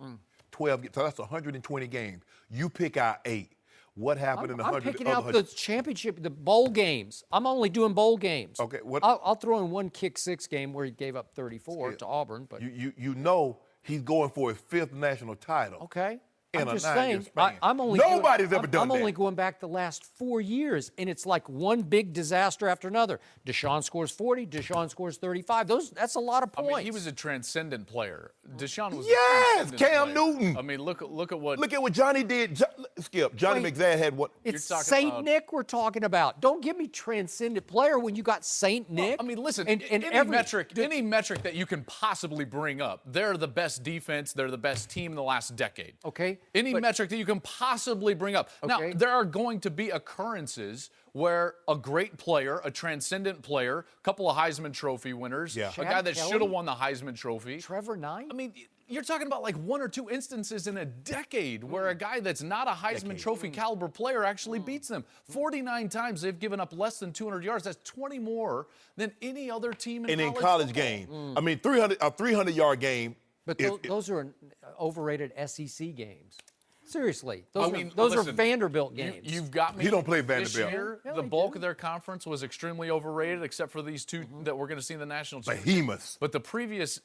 12, so that's 120 games. You pick out 8. What happened in the I'm 100? picking out the championship, the bowl games. I'm only doing bowl games. Okay, what- I'll throw in one kick 6 game where he gave up 34 to Auburn, but You know he's going for his 5th national title. okay. In I'm a just 9-year saying, span. I'm only Nobody's doing, ever done I'm that. only going back the last 4 years, and it's like one big disaster after another. Deshaun scores 40, Deshaun scores 35. That's a lot of I points. mean, he was a transcendent player. Deshaun was Yes, a transcendent Cam player. Newton. I mean, look at what. Look at what Johnny did. Skip, Johnny Wait. McZad had what? It's talking Saint about- Nick we're talking about. Don't give me transcendent player when you got Saint Nick. I mean, listen. and any every metric that you can possibly bring up, they're the best defense. They're the best team in the last decade. Okay, Any but- metric that you can possibly bring up. Now, Okay. there are going to be occurrences where a great player, a transcendent player, a couple of Heisman Trophy winners, Yeah. a guy that Kelly? should have won the Heisman Trophy. Trevor Knight. I mean, you're talking about like 1 or 2 instances in a decade where a guy that's not a Heisman Trophy caliber player actually beats them. 49 times they've given up less than 200 yards. That's 20 more than any other team in And in college college football. game, I mean, a 300-yard game. But is- those are overrated SEC games. Seriously, I those mean, are listen, Vanderbilt games. You've got me. He don't play This Vanderbilt. year, Yeah, the he bulk did. of their conference was extremely overrated, except for these 2 that we're going to see in the national championship. Behemoths. But the previous,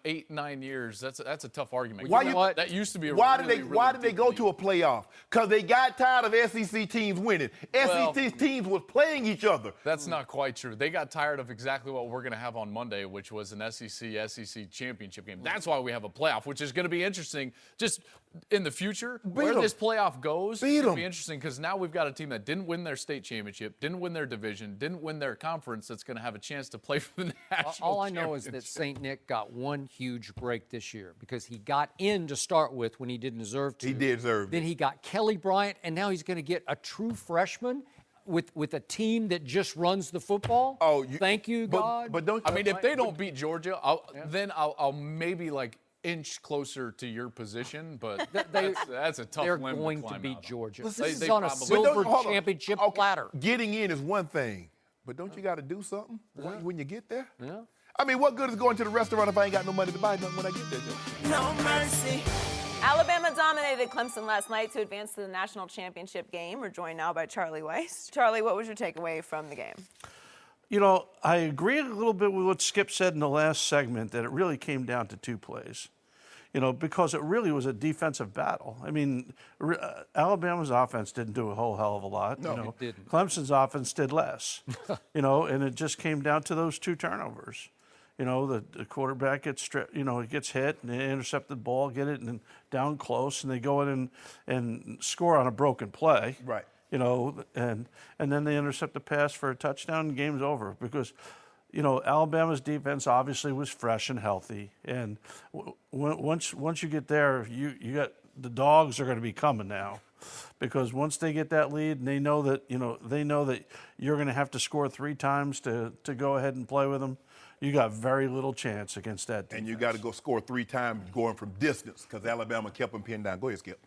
8, 9 years, that's a tough argument. Why You know you- what? That used to be a Why really, did they really Why did they deep go league. to a playoff? Because they got tired of SEC teams winning. Well- SEC teams was playing each other. That's not quite true. They got tired of exactly what we're going to have on Monday, which was an SEC championship game. That's why we have a playoff, which is going to be interesting just in the future. Where 'em. this playoff goes, Beat it'll 'em. be interesting because now we've got a team that didn't win their state championship, didn't win their division, didn't win their conference that's going to have a chance to play for the national All I know is that championship. St. Nick got one huge break this year because he got in to start with when he didn't deserve to. He did deserve Then it. he got Kelly Bryant, and now he's going to get a true freshman with a team that just runs the football. Thank you, but, God. But don't I mean, if they don't beat Georgia, I'll maybe like inch closer to your position, but that's a tough they're limb going to to climb beat out on. Georgia. They- This they is on a probably- silver hold on. championship Okay, platter. Getting in is one thing, but don't you got to do something when you get there? Yeah. I mean, what good is going to the restaurant if I ain't got no money to buy nothing when I get there, Joe? No mercy. Alabama dominated Clemson last night to advance to the national championship game. We're joined now by Charlie Weis. Charlie, what was your takeaway from the game? You know, I agree a little bit with what Skip said in the last segment that it really came down to 2 plays. because it really was a defensive battle. I mean, Alabama's offense didn't do a whole hell of a lot. No, it didn't. Clemson's offense did less, and it just came down to those 2 turnovers. The quarterback gets stripped, it gets hit, and they intercept the ball, get it, and down close, and they go in and score on a broken play. Right. And then they intercept the pass for a touchdown, and game's over because, Alabama's defense obviously was fresh and healthy, and once you get there, you got the dogs are going to be coming now, because once they get that lead, and they know that you're going to have to score 3 times to go ahead and play with them. You got very little chance against that defense. And you got to go score 3 times going from distance because Alabama kept them pinned down. Go ahead, Skip.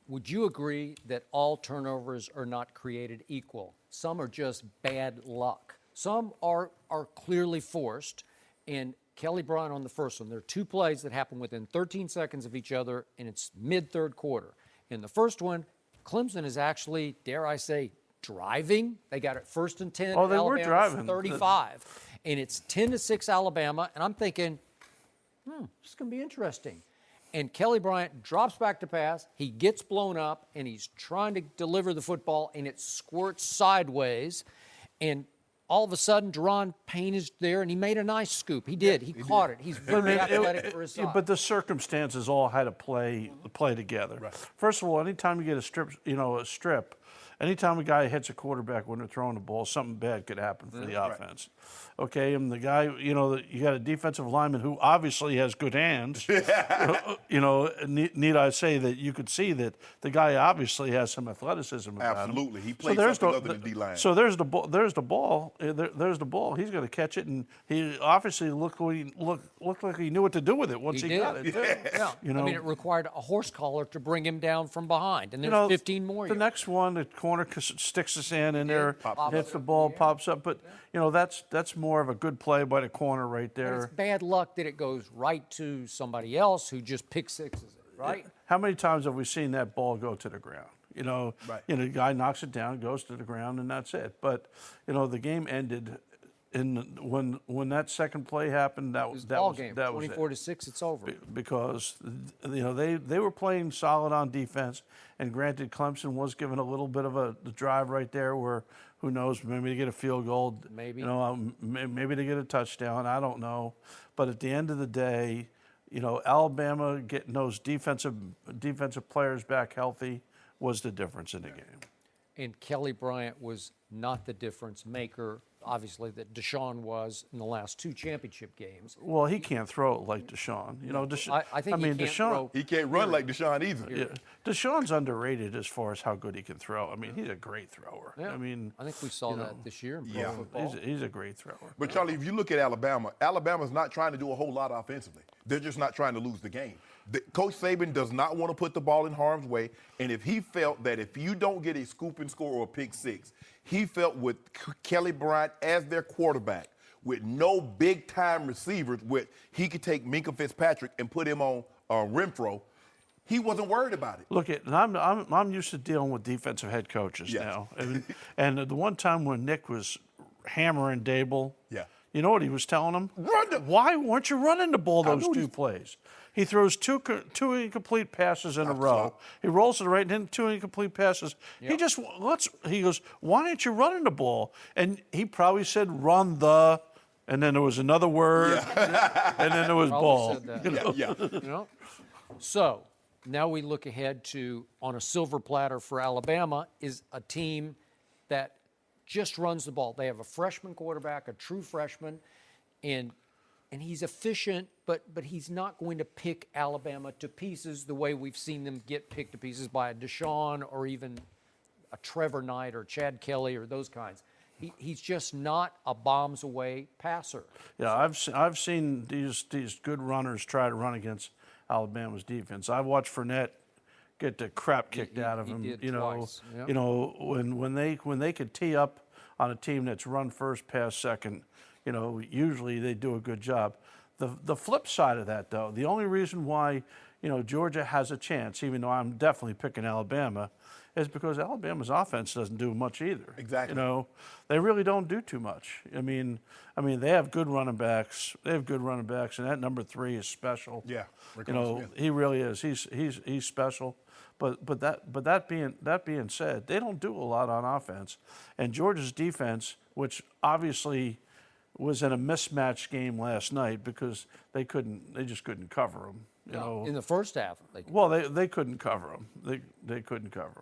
Would you agree that all turnovers are not created equal? Some are just bad luck. Some are clearly forced. And Kelly Bryant on the first one, there are 2 plays that happen within 13 seconds of each other, and it's mid-third quarter. In the first one, Clemson is actually, dare I say, driving. They got it 1st and 10. Oh, they Alabama's were driving. 35. And it's 10-6 Alabama. And I'm thinking, this is going to be interesting. And Kelly Bryant drops back to pass. He gets blown up, and he's trying to deliver the football, and it squirts sideways. And all of a sudden, Deron Payne is there, and he made a nice scoop. He did. He caught it. He's very athletic for his size. But the circumstances all had to play together. Right. First of all, anytime you get a strip, anytime a guy hits a quarterback when they're throwing the ball, something bad could happen for the offense. Okay, and the guy, you got a defensive lineman who obviously has good hands. Need I say that you could see that the guy obviously has some athleticism about him. Absolutely, he plays something other than D-line. So there's the ball. There's the ball. There's the ball. He's going to catch it, and he obviously looked like he knew what to do with it once he got it. Yeah. I mean, it required a horse collar to bring him down from behind, and there's 15 more. The next one, the corner sticks his hand in there, hits the ball, pops up. But that's more of a good play by the corner right there. And it's bad luck that it goes right to somebody else who just pick sixes it, right? How many times have we seen that ball go to the ground? The guy knocks it down, goes to the ground, and that's it. But the game ended. When that second play happened, that was 24-6. It's over because they were playing solid on defense, and granted, Clemson was given a little bit of the drive right there where who knows, maybe they get a field goal, maybe they get a touchdown. I don't know, but at the end of the day, Alabama getting those defensive players back healthy was the difference in the game. And Kelly Bryant was not the difference maker, obviously, that Deshaun was in the last 2 championship games. Well, he can't throw it like Deshaun. I think he can't run like Deshaun either. Yeah. Deshaun's underrated as far as how good he can throw. I mean, he's a great thrower. Yeah. I think we saw that this year in pro football. He's a great thrower. But Charlie, if you look at Alabama's not trying to do a whole lot offensively. They're just not trying to lose the game. Coach Saban does not want to put the ball in harm's way, and if he felt that if you don't get a scoop and score or a pick six, he felt with Kelly Bryant as their quarterback, with no big-time receivers, he could take Minkah Fitzpatrick and put him on Renfro, he wasn't worried about it. Look, I'm used to dealing with defensive head coaches now, and the one time when Nick was hammering Dable, you know what he was telling him? Why weren't you running the ball those 2 plays? He throws two incomplete passes in a row. He rolls to the right and then 2 incomplete passes. Yep. He goes, why aren't you running the ball? And he probably said run the, and then there was another word, and then there was ball. So now we look ahead to, on a silver platter for Alabama, is a team that just runs the ball. They have a freshman quarterback, a true freshman, and he's efficient, but he's not going to pick Alabama to pieces the way we've seen them get picked to pieces by a Deshaun or even a Trevor Knight or Chad Kelly or those kinds. He's just not a bombs-away passer. Yeah, I've seen these good runners try to run against Alabama's defense. I've watched Fournette get the crap kicked out of him. Twice. Yep. When they could tee up on a team that's run first, pass second, usually they do a good job. The flip side of that, though, the only reason why, Georgia has a chance, even though I'm definitely picking Alabama, is because Alabama's offense doesn't do much either. Exactly. They really don't do too much. I mean, they have good running backs. They have good running backs, and that number 3 is special. Yeah. He really is. He's special. But that being said, they don't do a lot on offense, and Georgia's defense, which obviously was in a mismatched game last night because they just couldn't cover them. In the first half. They couldn't cover them. They couldn't cover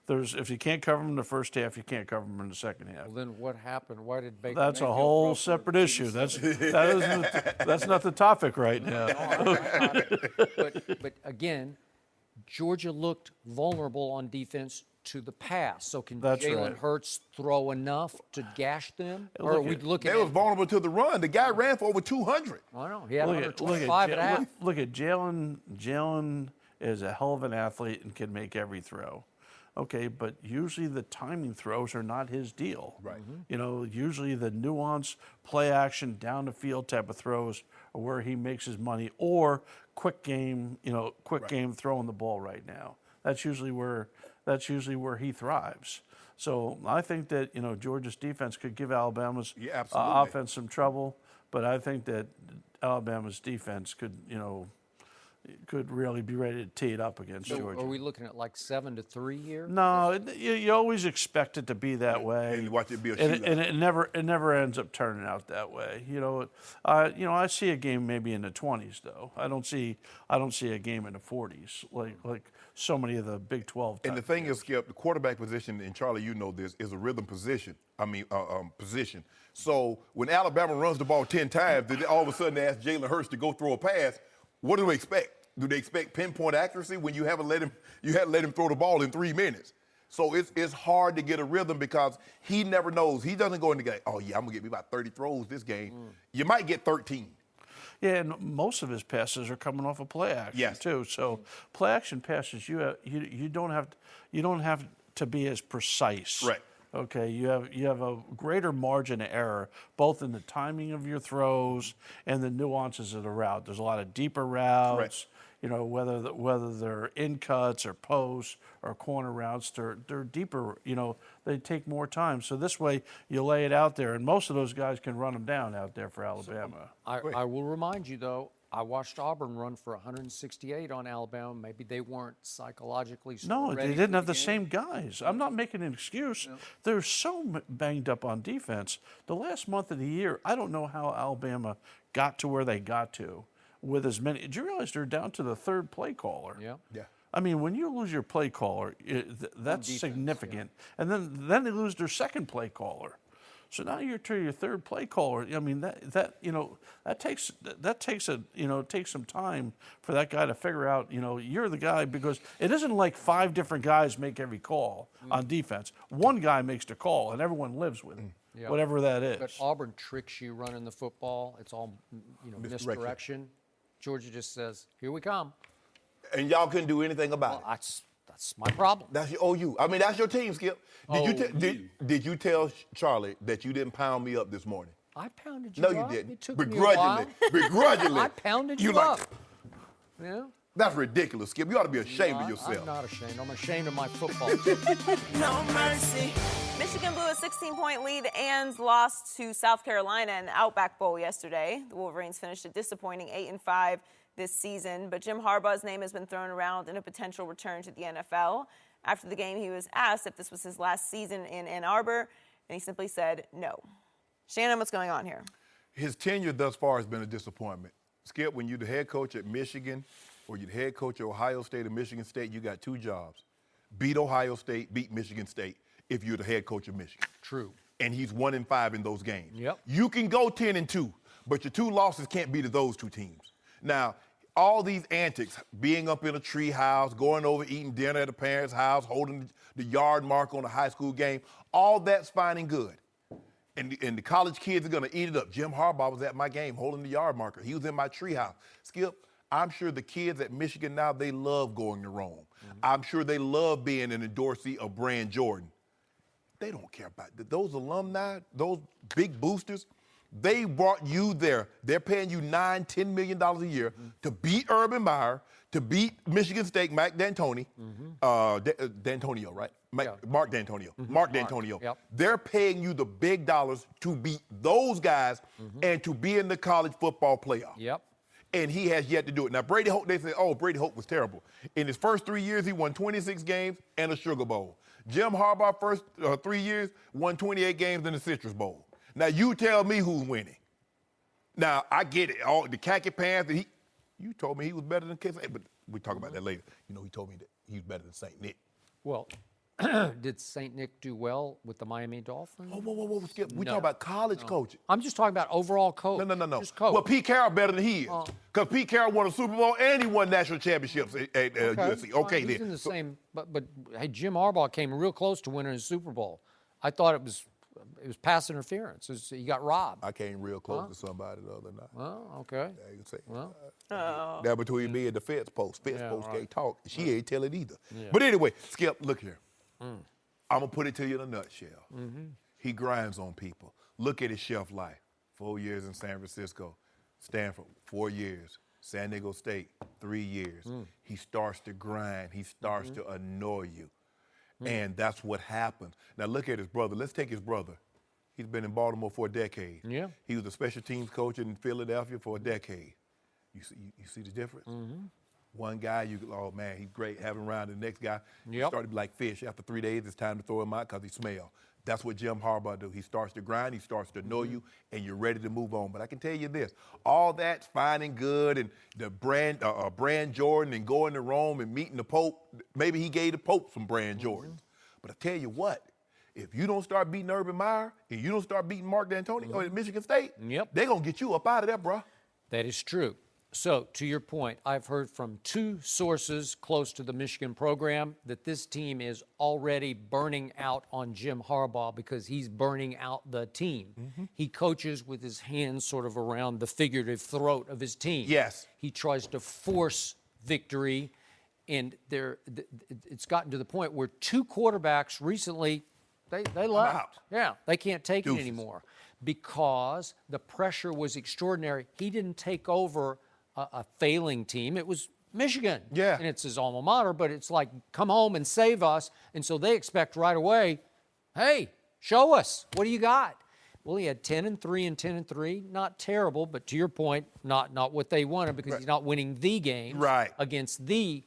them. If you can't cover them in the first half, you can't cover them in the second half. Well, then what happened? Why did Baker That's a Mayfield whole throw for separate issue. That's not the topic right now. But again, Georgia looked vulnerable on defense to the pass. So can That's Jalen right. Hurts throw enough to gash them? Or are we looking They at was vulnerable to the run. The guy ran for over 200. I don't know. He had Look 125 and a half. at Jalen. Jalen is a hell of an athlete and can make every throw. Okay, but usually the timing throws are not his deal. Right. Usually the nuance, play action, down the field type of throws are where he makes his money, or quick game, game throwing the ball right now. That's usually where he thrives. So I think that Georgia's defense could give Alabama's offense some trouble, but I think that Alabama's defense could really be ready to tee it up against Georgia. Are we looking at like 7-3 here? No, you always expect it to be that way, And watch it be a and shootout. it never ends up turning out that way. I see a game maybe in the 20s though. I don't see a game in the 40s like so many of the Big 12. And the thing is, Skip, the quarterback position, and Charlie, you know this, is a rhythm position. Position. So when Alabama runs the ball 10 times, then all of a sudden they ask Jalen Hurts to go throw a pass. What do they expect? Do they expect pinpoint accuracy when you haven't let him throw the ball in 3 minutes? So it's hard to get a rhythm because he never knows. He doesn't go in the game, oh yeah, I'm gonna get me about 30 throws this game. You might get 13. Yeah, and most of his passes are coming off of play action too. So play action passes, you don't have to be as precise. Right. Okay, you have a greater margin of error both in the timing of your throws and the nuances of the route. There's a lot of deeper routes. Whether they're in cuts or posts or corner routes, they're deeper. They take more time. So this way, you lay it out there, and most of those guys can run them down out there for Alabama. I will remind you, though, I watched Auburn run for 168 on Alabama. Maybe they weren't psychologically No, ready they didn't for have the game. same guys. I'm not making an excuse. No. They're so banged up on defense. The last month of the year, I don't know how Alabama got to where they got to with as many. Did you realize they're down to the third play caller? Yeah. Yeah. I mean, when you lose your play caller, that's defense, significant. Yeah. And then they lose their second play caller. So now you're to your third play caller. I mean, that takes some time for that guy to figure out, you're the guy, because it isn't like 5 different guys make every call on defense. One guy makes the call and everyone lives with him, whatever that is. But Auburn tricks you running the football. It's all, misdirection. Georgia just says, here we come. And y'all couldn't do anything about Well, it. that's my problem. That's your OU. I mean, that's your team, Skip. Did you tell Charlie that you didn't pound me up this morning? I pounded you No, up. you didn't. It took me a Begrudgingly. while. Begrudgingly. I pounded you like up. Yeah. That's ridiculous, Skip. You ought to be ashamed of yourself. I'm not ashamed. I'm ashamed of my football team. No mercy. Michigan blew a 16-point lead and lost to South Carolina in the Outback Bowl yesterday. The Wolverines finished a disappointing 8-5 this season, but Jim Harbaugh's name has been thrown around in a potential return to the NFL. After the game, he was asked if this was his last season in Ann Arbor, and he simply said no. Shannon, what's going on here? His tenure thus far has been a disappointment. Skip, when you're the head coach at Michigan or you're the head coach at Ohio State or Michigan State, you got 2 jobs. Beat Ohio State, beat Michigan State if you're the head coach of Michigan. True. And he's 1-5 in those games. Yep. You can go 10-2, but your 2 losses can't be to those 2 teams. Now, all these antics, being up in a tree house, going over, eating dinner at a parent's house, holding the yard mark on a high school game, all that's fine and good. And the college kids are going to eat it up. Jim Harbaugh was at my game holding the yard marker. He was in my tree house. Skip, I'm sure the kids at Michigan now, they love going to Rome. Mm-hmm. I'm sure they love being an endorsee of Brand Jordan. They don't care about that. Those alumni, those big boosters, They brought you there. They're paying you $9-10 million a year to beat Urban Meyer, to beat Michigan State, Mike D'Antoni, D'Antonio, right? Mark D'Antonio. Mark D'Antonio. Yep. They're paying you the big dollars to beat those guys and to be in the college football playoff. Yep. And he has yet to do it. Now, Brady Hoke, they say, oh, Brady Hoke was terrible. In his first 3 years, he won 26 games and a Sugar Bowl. Jim Harbaugh, first 3 years, won 28 games in the Citrus Bowl. Now, you tell me who's winning. Now, I get it. All the khaki pants, you told me he was better than K-State, but we'll talk about that later. You know, he told me that he was better than St. Nick. Well, did St. Nick do well with the Miami Dolphins? Oh, whoa, Skip. We No. talk about college coaching. I'm just talking about overall coach. No. Just coach. Well, Pete Carroll better than he is. Because Pete Carroll won a Super Bowl and he won national championships at USC. Okay, he's then. in the same, but hey, Jim Harbaugh came real close to winning a Super Bowl. I thought it was pass interference. He got robbed. I came real close to somebody the other night. Oh, okay. Yeah, you can say. Well. That between me and the fence post. Fence Yeah, post right. can't talk. She ain't tell it either. But anyway, Skip, look here. I'm going to put it to you in a nutshell. He grinds on people. Look at his shelf life. 4 years in San Francisco. Stanford, 4 years. San Diego State, 3 years. He starts to grind. He starts to annoy you. And that's what happens. Now look at his brother. Let's take his brother. He's been in Baltimore for a decade. Yeah. He was a special teams coach in Philadelphia for a decade. You see the difference? One guy, oh man, he's great. Have him around. The next guy, Yep. started like fish. After 3 days, it's time to throw him out because he smells. That's what Jim Harbaugh do. He starts to grind, he starts to annoy you, and you're ready to move on. But I can tell you this, all that's fine and good, and the brand Jordan and going to Rome and meeting the Pope, maybe he gave the Pope some brand Jordans. But I tell you what, if you don't start beating Urban Meyer and you don't start beating Mark D'Antoni at Michigan State, they're going to get you up out of there, bro. That is true. So, to your point, I've heard from 2 sources close to the Michigan program that this team is already burning out on Jim Harbaugh because he's burning out the team. He coaches with his hands sort of around the figurative throat of his team. Yes. He tries to force victory, and it's gotten to the point where 2 quarterbacks recently, they left. out. Yeah, they can't take Deuces. it anymore because the pressure was extraordinary. He didn't take over a failing team. It was Michigan. Yeah. And it's his alma mater, but it's like, come home and save us. And so they expect right away, hey, show us. What do you got? Well, he had 10-3 and 10-3. Not terrible, but to your point, not what they wanted because he's not winning the games against the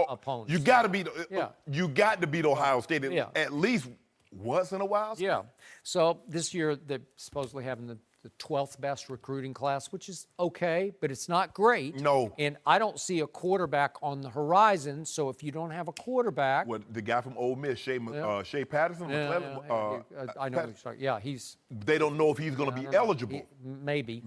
opponents. You got to beat. Yeah. You got to beat Ohio State Yeah. at least once in a while. Skip. Yeah. So this year they're supposedly having the 12th best recruiting class, which is okay, but it's not great. No. And I don't see a quarterback on the horizon. So if you don't have a quarterback, What the guy from Ole Miss, Shea Patterson, I know. Yeah, he's. They don't know if he's going to be eligible. Maybe.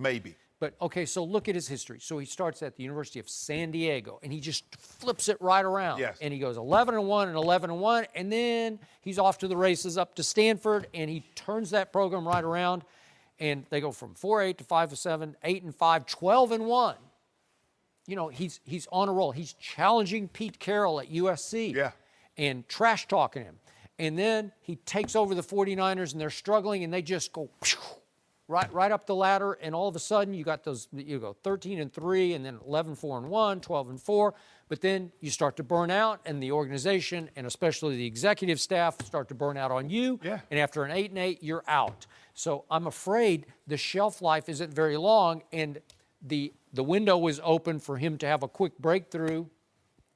But okay, so look at his history. So he starts at the University of San Diego, and he just flips it right around. Yes. And he goes 11-1 and 11-1, and then he's off to the races up to Stanford, and he turns that program right around, and they go from 4-8 to 5-7, 8-5, 12-1. You know, he's on a roll. He's challenging Pete Carroll at USC. Yeah. And trash talking him. And then he takes over the 49ers, and they're struggling, and they just go right up the ladder, and all of a sudden you go 13-3, and then 11-4-1, 12-4, but then you start to burn out, and the organization and especially the executive staff start to burn out on you. Yeah. And after an 8-8, you're out. So I'm afraid the shelf life isn't very long, and the window was open for him to have a quick breakthrough,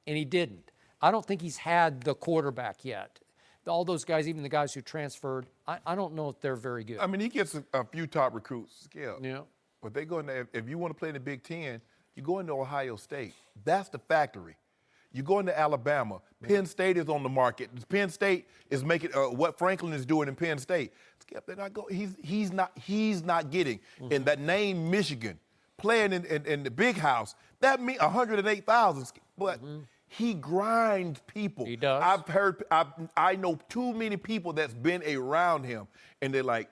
and he didn't. I don't think he's had the quarterback yet. All those guys, even the guys who transferred, I don't know if they're very good. I mean, he gets a few top recruits. Skip. Yeah. But they go in there. If you want to play in the Big Ten, you go into Ohio State. That's the factory. You go into Alabama. Penn State is on the market. Penn State is making what Franklin is doing in Penn State. Skip, they're not go. He's not getting. And that name Michigan, playing in the big house, that means 108,000. But he grinds people. He does. I know too many people that's been around him, and they're like,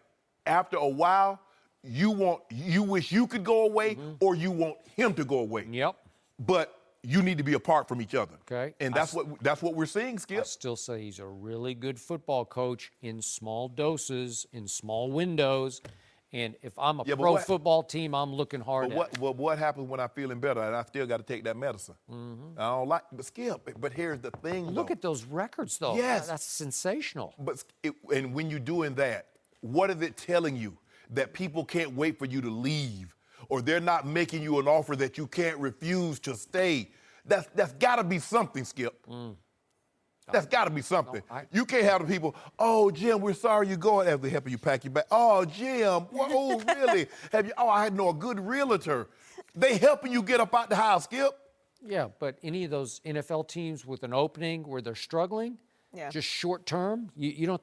after a while, you wish you could go away, or you want him to go away. Yep. But you need to be apart from each other. Okay. And that's what we're seeing, Skip. I still say he's a really good football coach in small doses, in small windows, And if I'm a Yeah, but pro what- football team, I'm looking hard But at it. what happens when I'm feeling better and I still got to take that medicine? I don't like, but Skip. But here's the thing, Look though. at those records, though. Yes. That's sensational. But and when you're doing that, what is it telling you? That people can't wait for you to leave, or they're not making you an offer that you can't refuse to stay. That's got to be something, Skip. That's got to be something. You can't have the people, oh, Jim, we're sorry you're going, as they helping you pack your bag. Oh, Jim, whoa, really? I know a good realtor. They helping you get up out the house, Skip. Yeah, but any of those NFL teams with an opening where they're struggling, just short term, you don't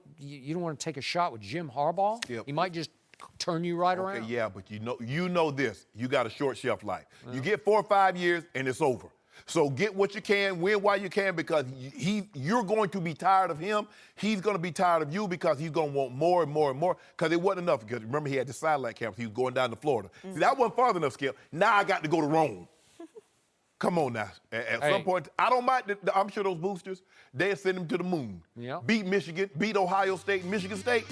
want to take a shot with Jim Harbaugh. Yep. He might just turn you right Okay, around. yeah, but you know this. You got a short shelf life. You get 4 or 5 years, and it's over. So get what you can, win while you can, because you're going to be tired of him. He's going to be tired of you because he's going to want more and more and more, because it wasn't enough. Because remember, he had the satellite campus. He was going down to Florida. See, that wasn't far enough, Skip. Now I got to go to Rome. Come on now. At some point, I don't mind. I'm sure those boosters, they'll send them to the moon. Yep. Beat Michigan, beat Ohio State, Michigan State.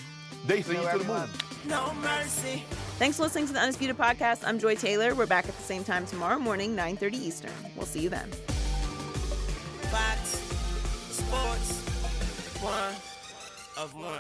They send you to the moon. No mercy. Thanks for listening to the Undisputed Podcast. I'm Joy Taylor. We're back at the same time tomorrow morning, 9:30 Eastern. We'll see you then. Fox Sports 1 of 1.